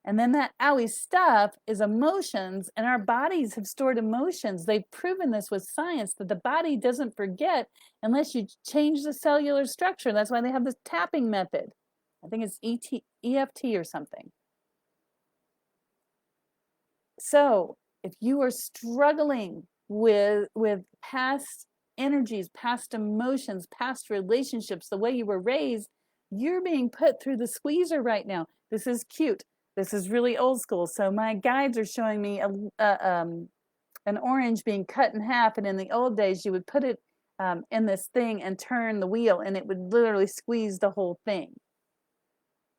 And then that owie stuff is emotions, and our bodies have stored emotions. They've proven this with science, that the body doesn't forget unless you change the cellular structure. That's why they have this tapping method. I think it's EFT or something. So if you are struggling with past energies, past emotions, past relationships, the way you were raised, you're being put through the squeezer right now. This is cute. This is really old school. So my guides are showing me an orange being cut in half, and in the old days you would put it in this thing and turn the wheel, and it would literally squeeze the whole thing.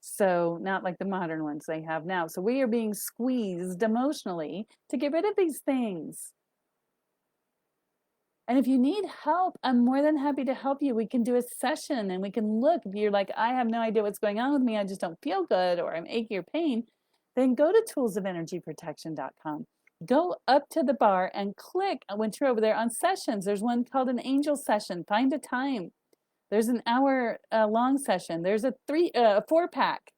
So not like the modern ones they have now. So we are being squeezed emotionally to get rid of these things. And if you need help, I'm more than happy to help you. We can do a session and we can look. If you're like, I have no idea what's going on with me, I just don't feel good, or I'm achy or pain, then go to toolsofenergyprotection.com. Go up to the bar and click once you're over there on sessions. There's one called an angel session. Find a time. There's an hour long session. There's a 4-pack.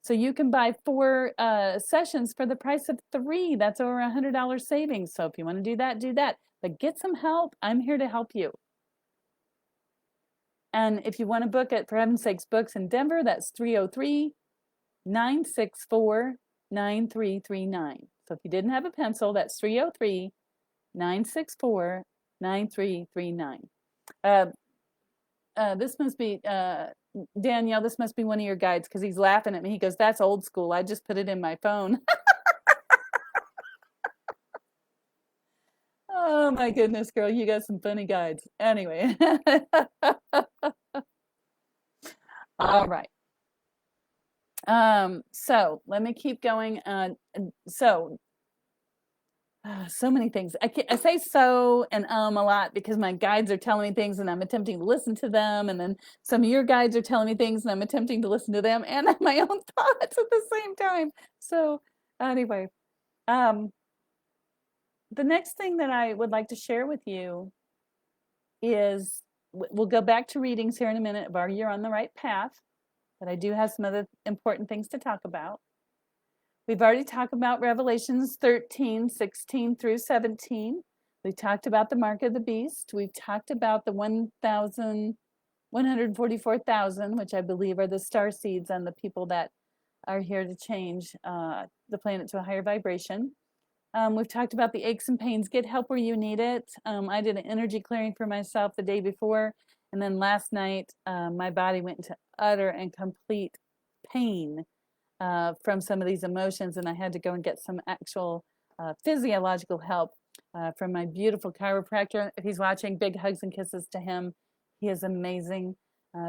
So you can buy 4 sessions for the price of 3. That's over $100 savings. So if you want to do that, do that. But get some help. I'm here to help you. And if you want to book it, for heaven's sakes, books in Denver, that's 303-964-9339. So if you didn't have a pencil, that's 303-964-9339. This must be, Danielle, this must be one of your guides, because he's laughing at me. He goes, that's old school. I just put it in my phone. Oh my goodness, girl, you got some funny guides. Anyway. All right. So let me keep going. So many things. I say so and a lot because my guides are telling me things and I'm attempting to listen to them, and then some of your guides are telling me things and I'm attempting to listen to them and my own thoughts at the same time. So anyway, the next thing that I would like to share with you is, we'll go back to readings here in a minute of Are You on the Right Path, but I do have some other important things to talk about. We've already talked about Revelations 13, 16 through 17. We've talked about the mark of the beast. We've talked about the 144,000, which I believe are the starseeds and the people that are here to change the planet to a higher vibration. We've talked about the aches and pains. Get help where you need it. I did an energy clearing for myself the day before, and then last night my body went into utter and complete pain from some of these emotions, and I had to go and get some actual physiological help from my beautiful chiropractor. If he's watching, big hugs and kisses to him. He is amazing,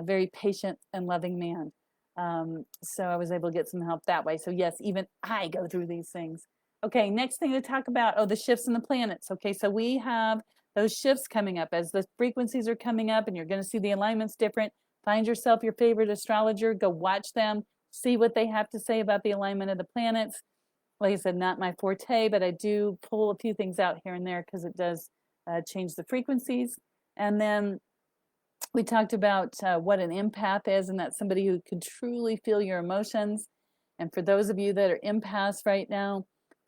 very patient and loving man. So I was able to get some help that way. So yes, even I go through these things. Okay, next thing to talk about, the shifts in the planets. Okay, so we have those shifts coming up as the frequencies are coming up, and you're going to see the alignments different. Find yourself your favorite astrologer, go watch them, see what they have to say about the alignment of the planets. Like I said, not my forte, but I do pull a few things out here and there because it does change the frequencies. And then we talked about what an empath is, and that's somebody who can truly feel your emotions. And for those of you that are empaths right now,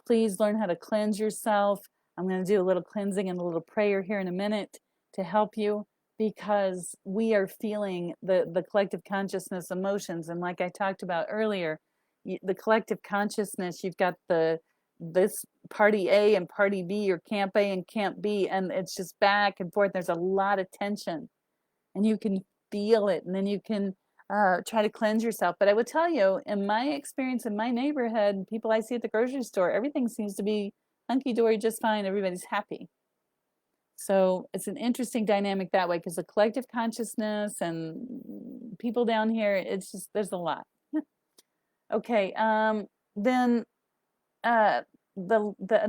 please learn how to cleanse yourself. I'm going to do a little cleansing and a little prayer here in a minute to help you, because we are feeling the collective consciousness emotions. And like I talked about earlier, the collective consciousness, you've got this party A and party B, or camp A and camp B, and it's just back and forth. There's a lot of tension, and you can feel it, and then you can try to cleanse yourself. But I would tell you, in my experience in my neighborhood, people I see at the grocery store, everything seems to be hunky-dory, just fine. Everybody's happy. So it's an interesting dynamic that way, because the collective consciousness and people down here, it's just, there's a lot. Okay, then the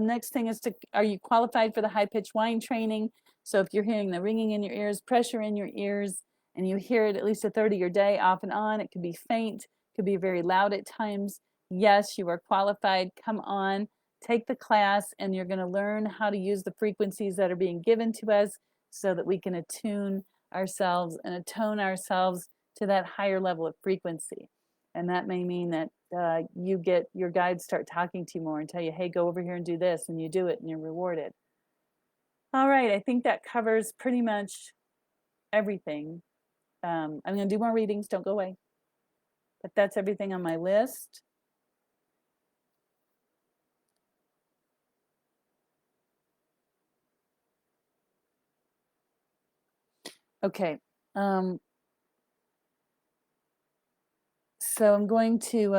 next thing is are you qualified for the high-pitched whine training? So if you're hearing the ringing in your ears, pressure in your ears, and you hear it at least a third of your day off and on, it could be faint, could be very loud at times. Yes, you are qualified. Come on, take the class, and you're going to learn how to use the frequencies that are being given to us so that we can attune ourselves and atone ourselves to that higher level of frequency. And that may mean that you get your guides start talking to you more and tell you, hey, go over here and do this, and you do it and you're rewarded. All right, I think that covers pretty much everything. I'm going to do more readings, don't go away. But that's everything on my list. Okay. So I'm going to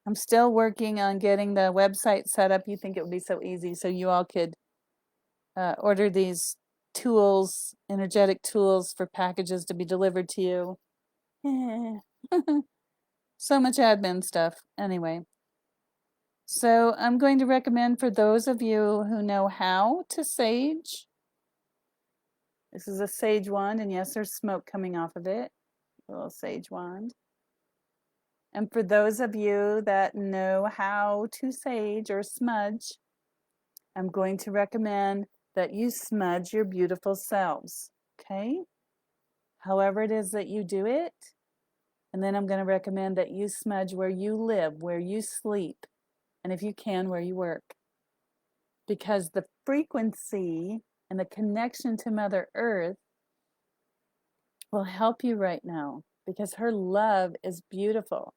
I'm still working on getting the website set up. You think it would be so easy, so you all could order these tools, energetic tools, for packages to be delivered to you. So much admin stuff. Anyway, so I'm going to recommend, for those of you who know how to sage, this is a sage wand, and yes, there's smoke coming off of it, a little sage wand. And for those of you that know how to sage or smudge, I'm going to recommend that you smudge your beautiful selves, okay? However it is that you do it. And then I'm going to recommend that you smudge where you live, where you sleep, and if you can, where you work. Because the frequency and the connection to Mother Earth will help you right now, because her love is beautiful.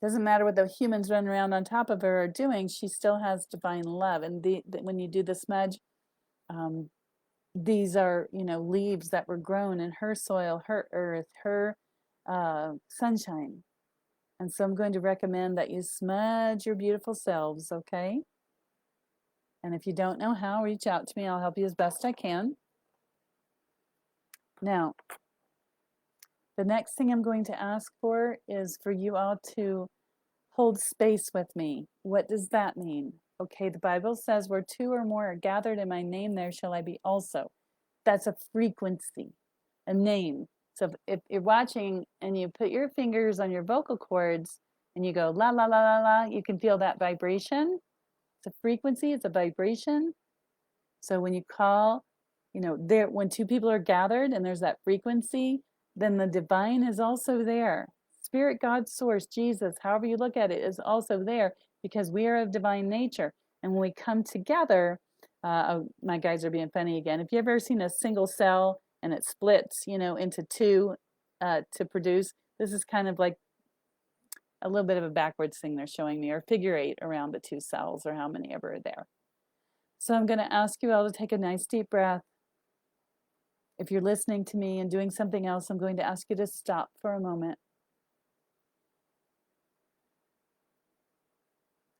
Doesn't matter what the humans running around on top of her are doing, she still has divine love. And when you do the smudge, these are, leaves that were grown in her soil, her earth, her sunshine. And so I'm going to recommend that you smudge your beautiful selves, okay? And if you don't know how, reach out to me. I'll help you as best I can. Now, the next thing I'm going to ask for is for you all to hold space with me. What does that mean? Okay, the Bible says, where two or more are gathered in my name, there shall I be also. That's a frequency, a name. So if you're watching and you put your fingers on your vocal cords and you go la, la, la, la, la, you can feel that vibration. It's a frequency, it's a vibration. So when you call, when two people are gathered and there's that frequency, then the divine is also there. Spirit, God, source, Jesus, however you look at it, is also there, because we are of divine nature. And when we come together, Oh, my guys are being funny again. If you ever seen a single cell and it splits, you know, into two to produce, this is kind of like a little bit of a backwards thing they're showing me, or figure 8 around the 2 cells, or how many ever are there. So I'm going to ask you all to take a nice deep breath. If you're listening to me and doing something else, I'm going to ask you to stop for a moment.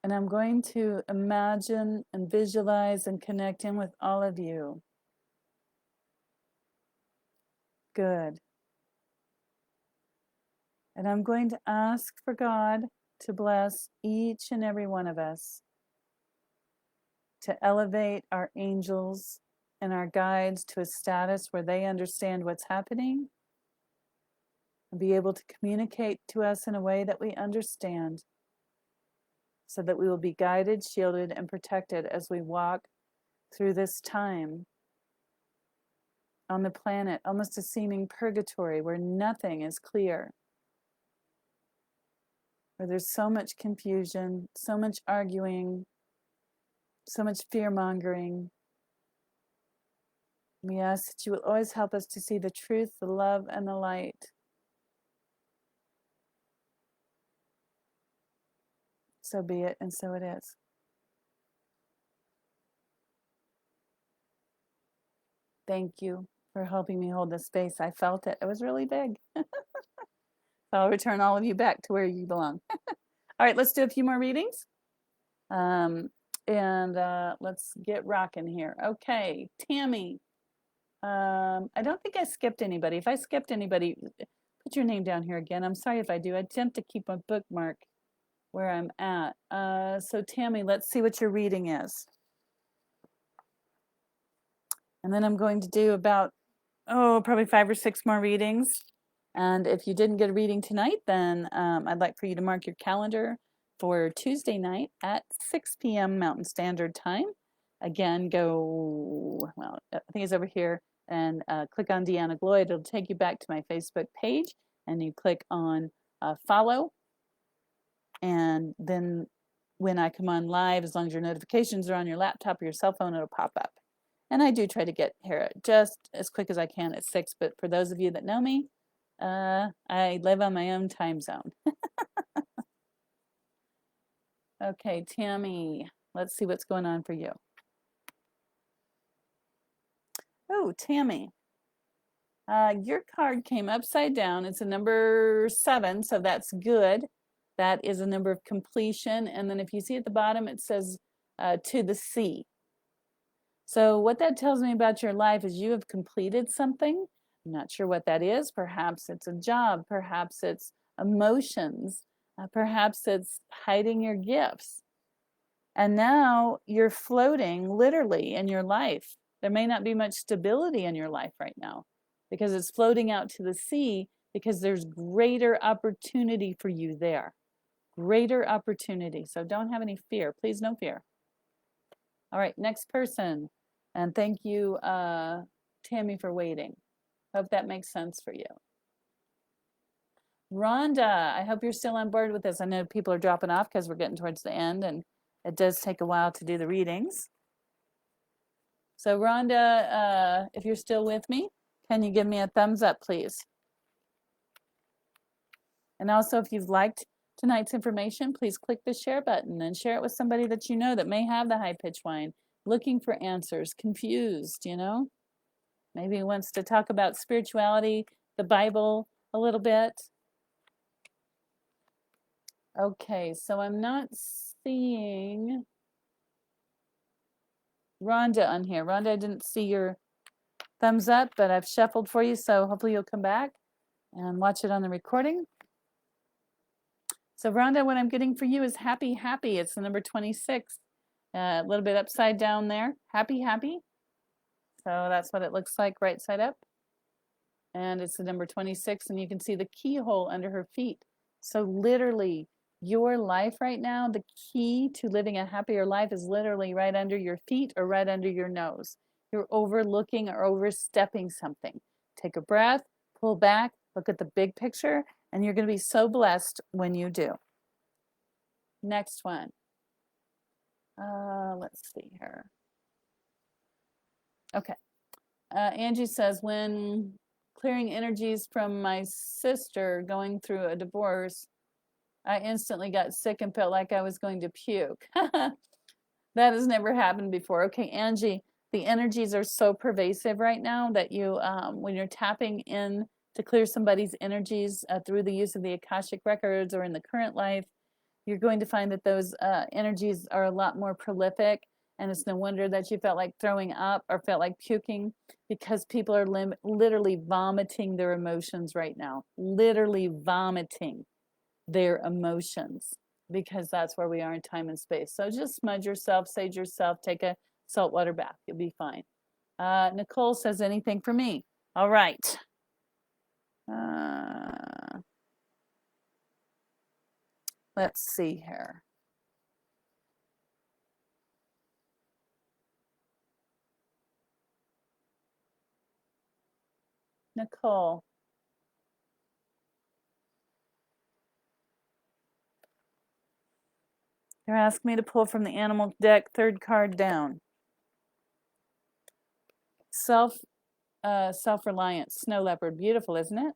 And I'm going to imagine and visualize and connect in with all of you. Good. And I'm going to ask for God to bless each and every one of us, to elevate our angels and our guides to a status where they understand what's happening and be able to communicate to us in a way that we understand, so that we will be guided, shielded, and protected as we walk through this time on the planet, almost a seeming purgatory where nothing is clear, where there's so much confusion, so much arguing, so much fear-mongering. We ask that you will always help us to see the truth, the love, and the light. So be it, and so it is. Thank you for helping me hold this space. I felt it. It was really big. So I'll return all of you back to where you belong. All right, let's do a few more readings. Let's get rocking here. Okay, Tammy. I don't think I skipped anybody. If I skipped anybody, put your name down here again. I'm sorry if I do. I attempt to keep a bookmark where I'm at. So Tammy, let's see what your reading is. And then I'm going to do about, probably 5 or 6 more readings. And if you didn't get a reading tonight, then I'd like for you to mark your calendar for Tuesday night at 6 p.m. Mountain Standard Time. Again, I think it's over here, and click on Deanna Gloyd. It'll take you back to my Facebook page, and you click on follow. And then when I come on live, as long as your notifications are on your laptop or your cell phone, it'll pop up. And I do try to get here just as quick as I can at 6, but for those of you that know me, I live on my own time zone. Okay, Tammy, let's see what's going on for you. Oh, Tammy, your card came upside down. It's a number 7, so that's good. That is a number of completion. And then if you see at the bottom, it says to the sea. So what that tells me about your life is you have completed something. I'm not sure what that is. Perhaps it's a job. Perhaps it's emotions. Perhaps it's hiding your gifts. And now you're floating literally in your life. There may not be much stability in your life right now because it's floating out to the sea, because there's greater opportunity for you there. Greater opportunity. So don't have any fear. Please, no fear. All right, next person. And thank you, Tammy, for waiting. Hope that makes sense for you. Rhonda, I hope you're still on board with this. I know people are dropping off because we're getting towards the end, and it does take a while to do the readings. So Rhonda, if you're still with me, can you give me a thumbs up, please? And also, if you've liked tonight's information, please click the share button and share it with somebody that you know that may have the high pitch whine, looking for answers, confused, you know? Maybe wants to talk about spirituality, the Bible a little bit. Okay, so I'm not seeing Rhonda on here. Rhonda, I didn't see your thumbs up, but I've shuffled for you, so hopefully you'll come back and watch it on the recording. So Rhonda, what I'm getting for you is happy, happy. It's the number 26, a little bit upside down there. Happy, happy. So that's what it looks like right side up. And it's the number 26, and you can see the keyhole under her feet. So literally, your life right now, the key to living a happier life is literally right under your feet or right under your nose. You're overlooking or overstepping something. Take a breath, pull back, look at the big picture, and you're going to be so blessed when you do. Next one. Let's see here. Okay. Angie says, when clearing energies from my sister going through a divorce, I instantly got sick and felt like I was going to puke. That has never happened before. Okay, Angie, the energies are so pervasive right now that you, when you're tapping in to clear somebody's energies through the use of the Akashic records or in the current life, you're going to find that those energies are a lot more prolific. And it's no wonder that you felt like throwing up or felt like puking, because people are literally vomiting their emotions right now. Literally vomiting their emotions, because that's where we are in time and space. So just smudge yourself, sage yourself, take a saltwater bath. You'll be fine. Nicole says, anything for me? All right. Let's see here. Nicole. They're asking me to pull from the animal deck, third card down. Self-reliance, snow leopard, beautiful, isn't it?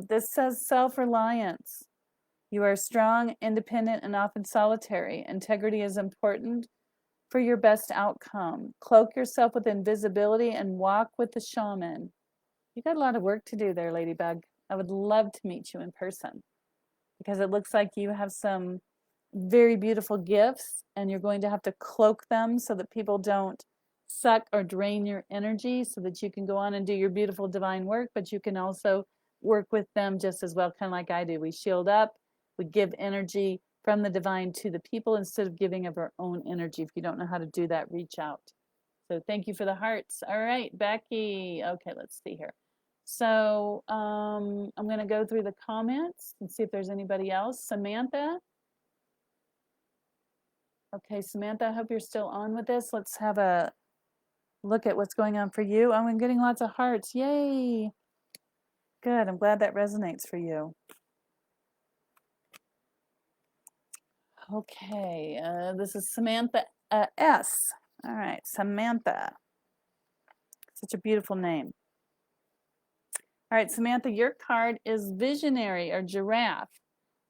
This says self-reliance. You are strong, independent, and often solitary. Integrity is important for your best outcome. Cloak yourself with invisibility and walk with the shaman. You got a lot of work to do there, Ladybug. I would love to meet you in person, because it looks like you have some very beautiful gifts, and you're going to have to cloak them so that people don't suck or drain your energy, so that you can go on and do your beautiful divine work, but you can also work with them just as well, kind of like I do. We shield up, we give energy from the divine to the people instead of giving of our own energy. If you don't know how to do that, reach out. So thank you for the hearts. All right, Becky. Okay, let's see here. So I'm going to go through the comments and see if there's anybody else. Samantha. Okay, Samantha, I hope you're still on with this. Let's have a look at what's going on for you. Oh, I'm getting lots of hearts. Yay. Good. I'm glad that resonates for you. Okay, this is Samantha S. All right, Samantha. Such a beautiful name. All right, Samantha, your card is visionary or giraffe.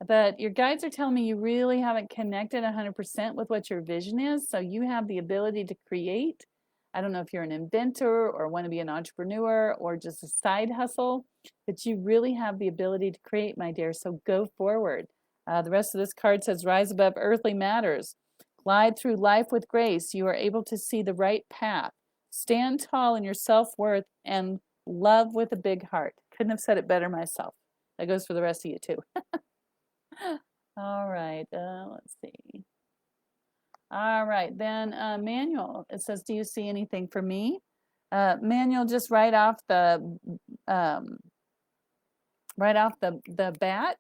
But your guides are telling me you really haven't connected 100% with what your vision is. So you have the ability to create. I don't know if you're an inventor or want to be an entrepreneur or just a side hustle, but you really have the ability to create, my dear. So go forward. The rest of this card says, rise above earthly matters. Glide through life with grace. You are able to see the right path. Stand tall in your self-worth and love with a big heart. Couldn't have said it better myself. That goes for the rest of you too. All right, let's see. All right, then Manuel, it says, do you see anything for me? Manuel, just right off the bat,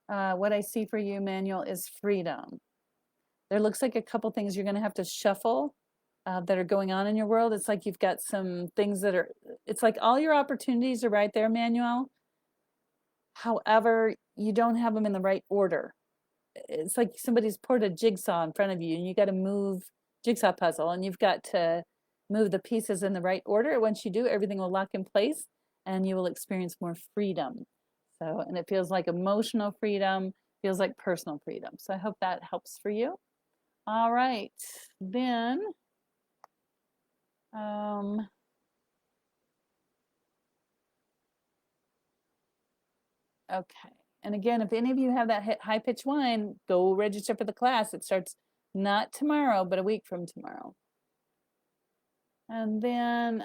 what I see for you, Manuel, is freedom. There looks like a couple things you're going to have to shuffle that are going on in your world. It's like you've got some things that are, it's like all your opportunities are right there, Manuel. However, you don't have them in the right order. It's like somebody's poured a jigsaw in front of you and you got to move jigsaw puzzle, and you've got to move the pieces in the right order. Once you do, everything will lock in place and you will experience more freedom. So, and it feels like emotional freedom, feels like personal freedom. So I hope that helps for you. All right, then okay. And again, if any of you have that high pitch whine, go register for the class. It starts not tomorrow, but a week from tomorrow. And then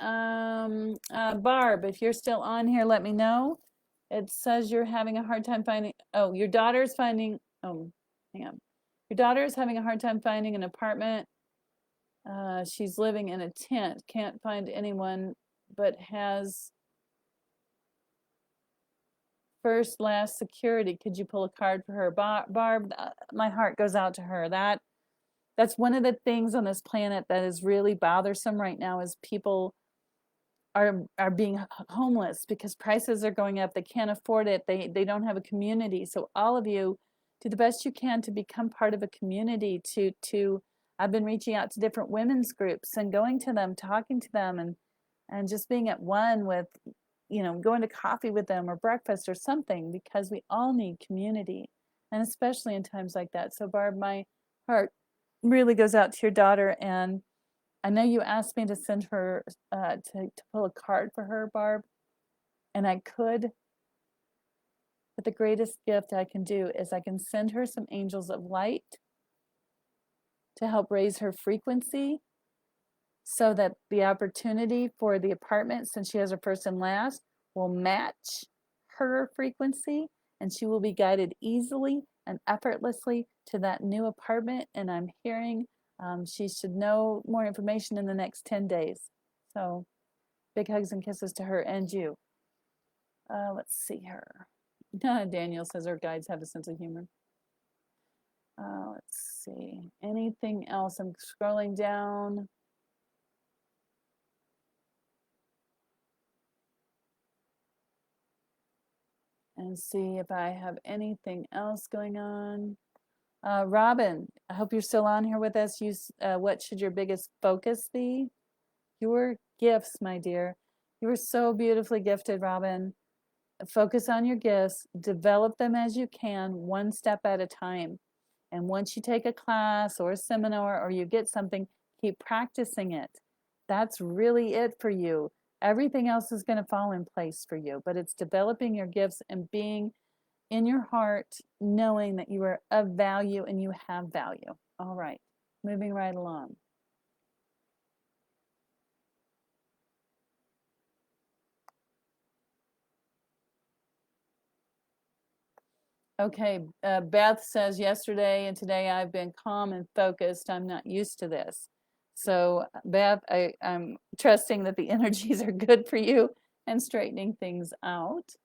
Barb, if you're still on here, let me know. It says you're having a hard time finding, oh, your daughter's finding, oh, hang on. Your daughter is having a hard time finding an apartment. She's living in a tent, can't find anyone, but has first last security. Could you pull a card for her? Barb, my heart goes out to her. That's one of the things on this planet that is really bothersome right now, is people are being homeless because prices are going up. They can't afford it. They don't have a community. So all of you, do the best you can to become part of a community, to I've been reaching out to different women's groups and going to them, talking to them, and just being at one with, going to coffee with them or breakfast or something, because we all need community, and especially in times like that. So Barb, my heart really goes out to your daughter, and I know you asked me to send her to pull a card for her, Barb, and I could, but the greatest gift I can do is I can send her some angels of light to help raise her frequency, so that the opportunity for the apartment, since she has her first and last, will match her frequency, and she will be guided easily and effortlessly to that new apartment. And I'm hearing she should know more information in the next 10 days. So big hugs and kisses to her and you. Let's see her. Daniel says her guides have a sense of humor. Let's see. Anything else? I'm scrolling down. And see if I have anything else going on. Robin, I hope you're still on here with us. What should your biggest focus be? Your gifts, my dear. You are so beautifully gifted, Robin. Focus on your gifts. Develop them as you can, one step at a time. And once you take a class or a seminar or you get something, keep practicing it. That's really it for you. Everything else is going to fall in place for you, but it's developing your gifts and being in your heart, knowing that you are of value and you have value. All right, moving right along. Okay, Beth says, yesterday and today I've been calm and focused. I'm not used to this. So Beth, I'm trusting that the energies are good for you and straightening things out.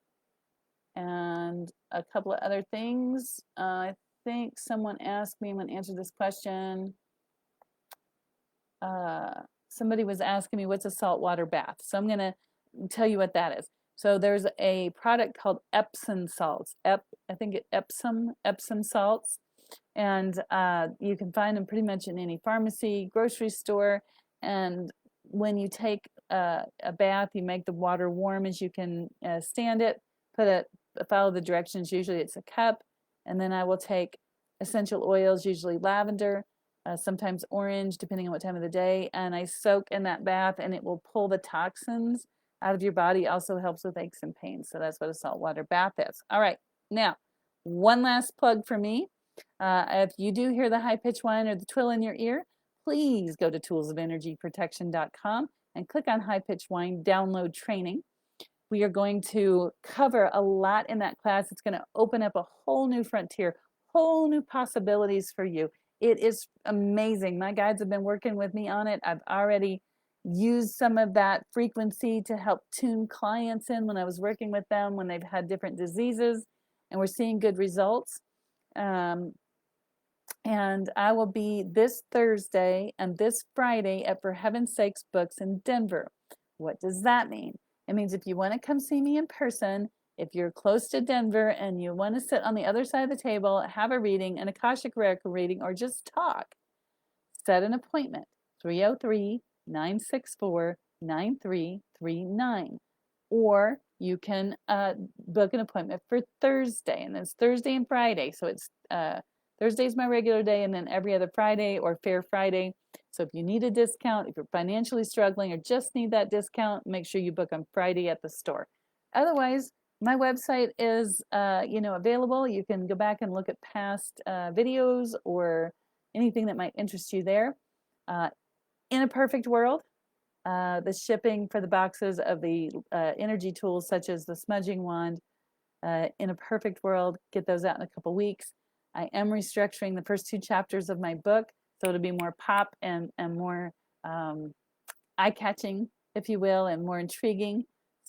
And a couple of other things. I think someone asked me, I'm going to answer this question. Somebody was asking me, what's a saltwater bath? So I'm going to tell you what that is. So there's a product called Epsom salts. I think Epsom salts. And you can find them pretty much in any pharmacy, grocery store. And when you take a bath, you make the water warm as you can stand it. Follow the directions. Usually it's a cup. And then I will take essential oils, usually lavender, sometimes orange, depending on what time of the day. And I soak in that bath, and it will pull the toxins out of your body. Also helps with aches and pains. So that's what a saltwater bath is. All right. Now, one last plug for me. If you do hear the high pitch whine or the twill in your ear, please go to toolsofenergyprotection.com and click on high pitch whine download training. We are going to cover a lot in that class. It's going to open up a whole new frontier, whole new possibilities for you. It is amazing. My guides have been working with me on it. I've already used some of that frequency to help tune clients in when I was working with them when they've had different diseases, and we're seeing good results. And I will be this Thursday and this Friday at For Heaven's Sakes Books in Denver. What does that mean? It means if you want to come see me in person, if you're close to Denver and you want to sit on the other side of the table, have a reading, an Akashic Record reading, or just talk, set an appointment, 303-964-9339. Or you can book an appointment for Thursday, and it's Thursday and Friday. So it's Thursday's my regular day, and then every other Friday or Fair Friday. So if you need a discount, if you're financially struggling or just need that discount, make sure you book on Friday at the store. Otherwise, my website is available. You can go back and look at past videos or anything that might interest you there. In a perfect world, the shipping for the boxes of the energy tools, such as the smudging wand, in a perfect world, get those out in a couple weeks. I am restructuring the first 2 chapters of my book, so it'll be more pop and more eye-catching, if you will, and more intriguing.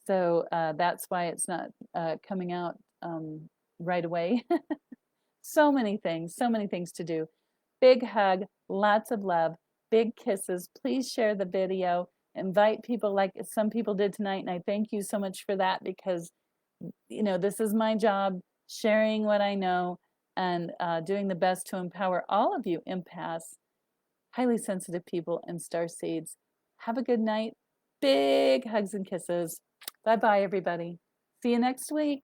So that's why it's not coming out right away. So many things to do. Big hug, lots of love, big kisses. Please share the video. Invite people like some people did tonight, and I thank you so much for that, because this is my job, sharing what I know and doing the best to empower all of you empaths highly sensitive people, and starseeds. Have a good night. Big hugs and kisses. Bye-bye, everybody. See you next week.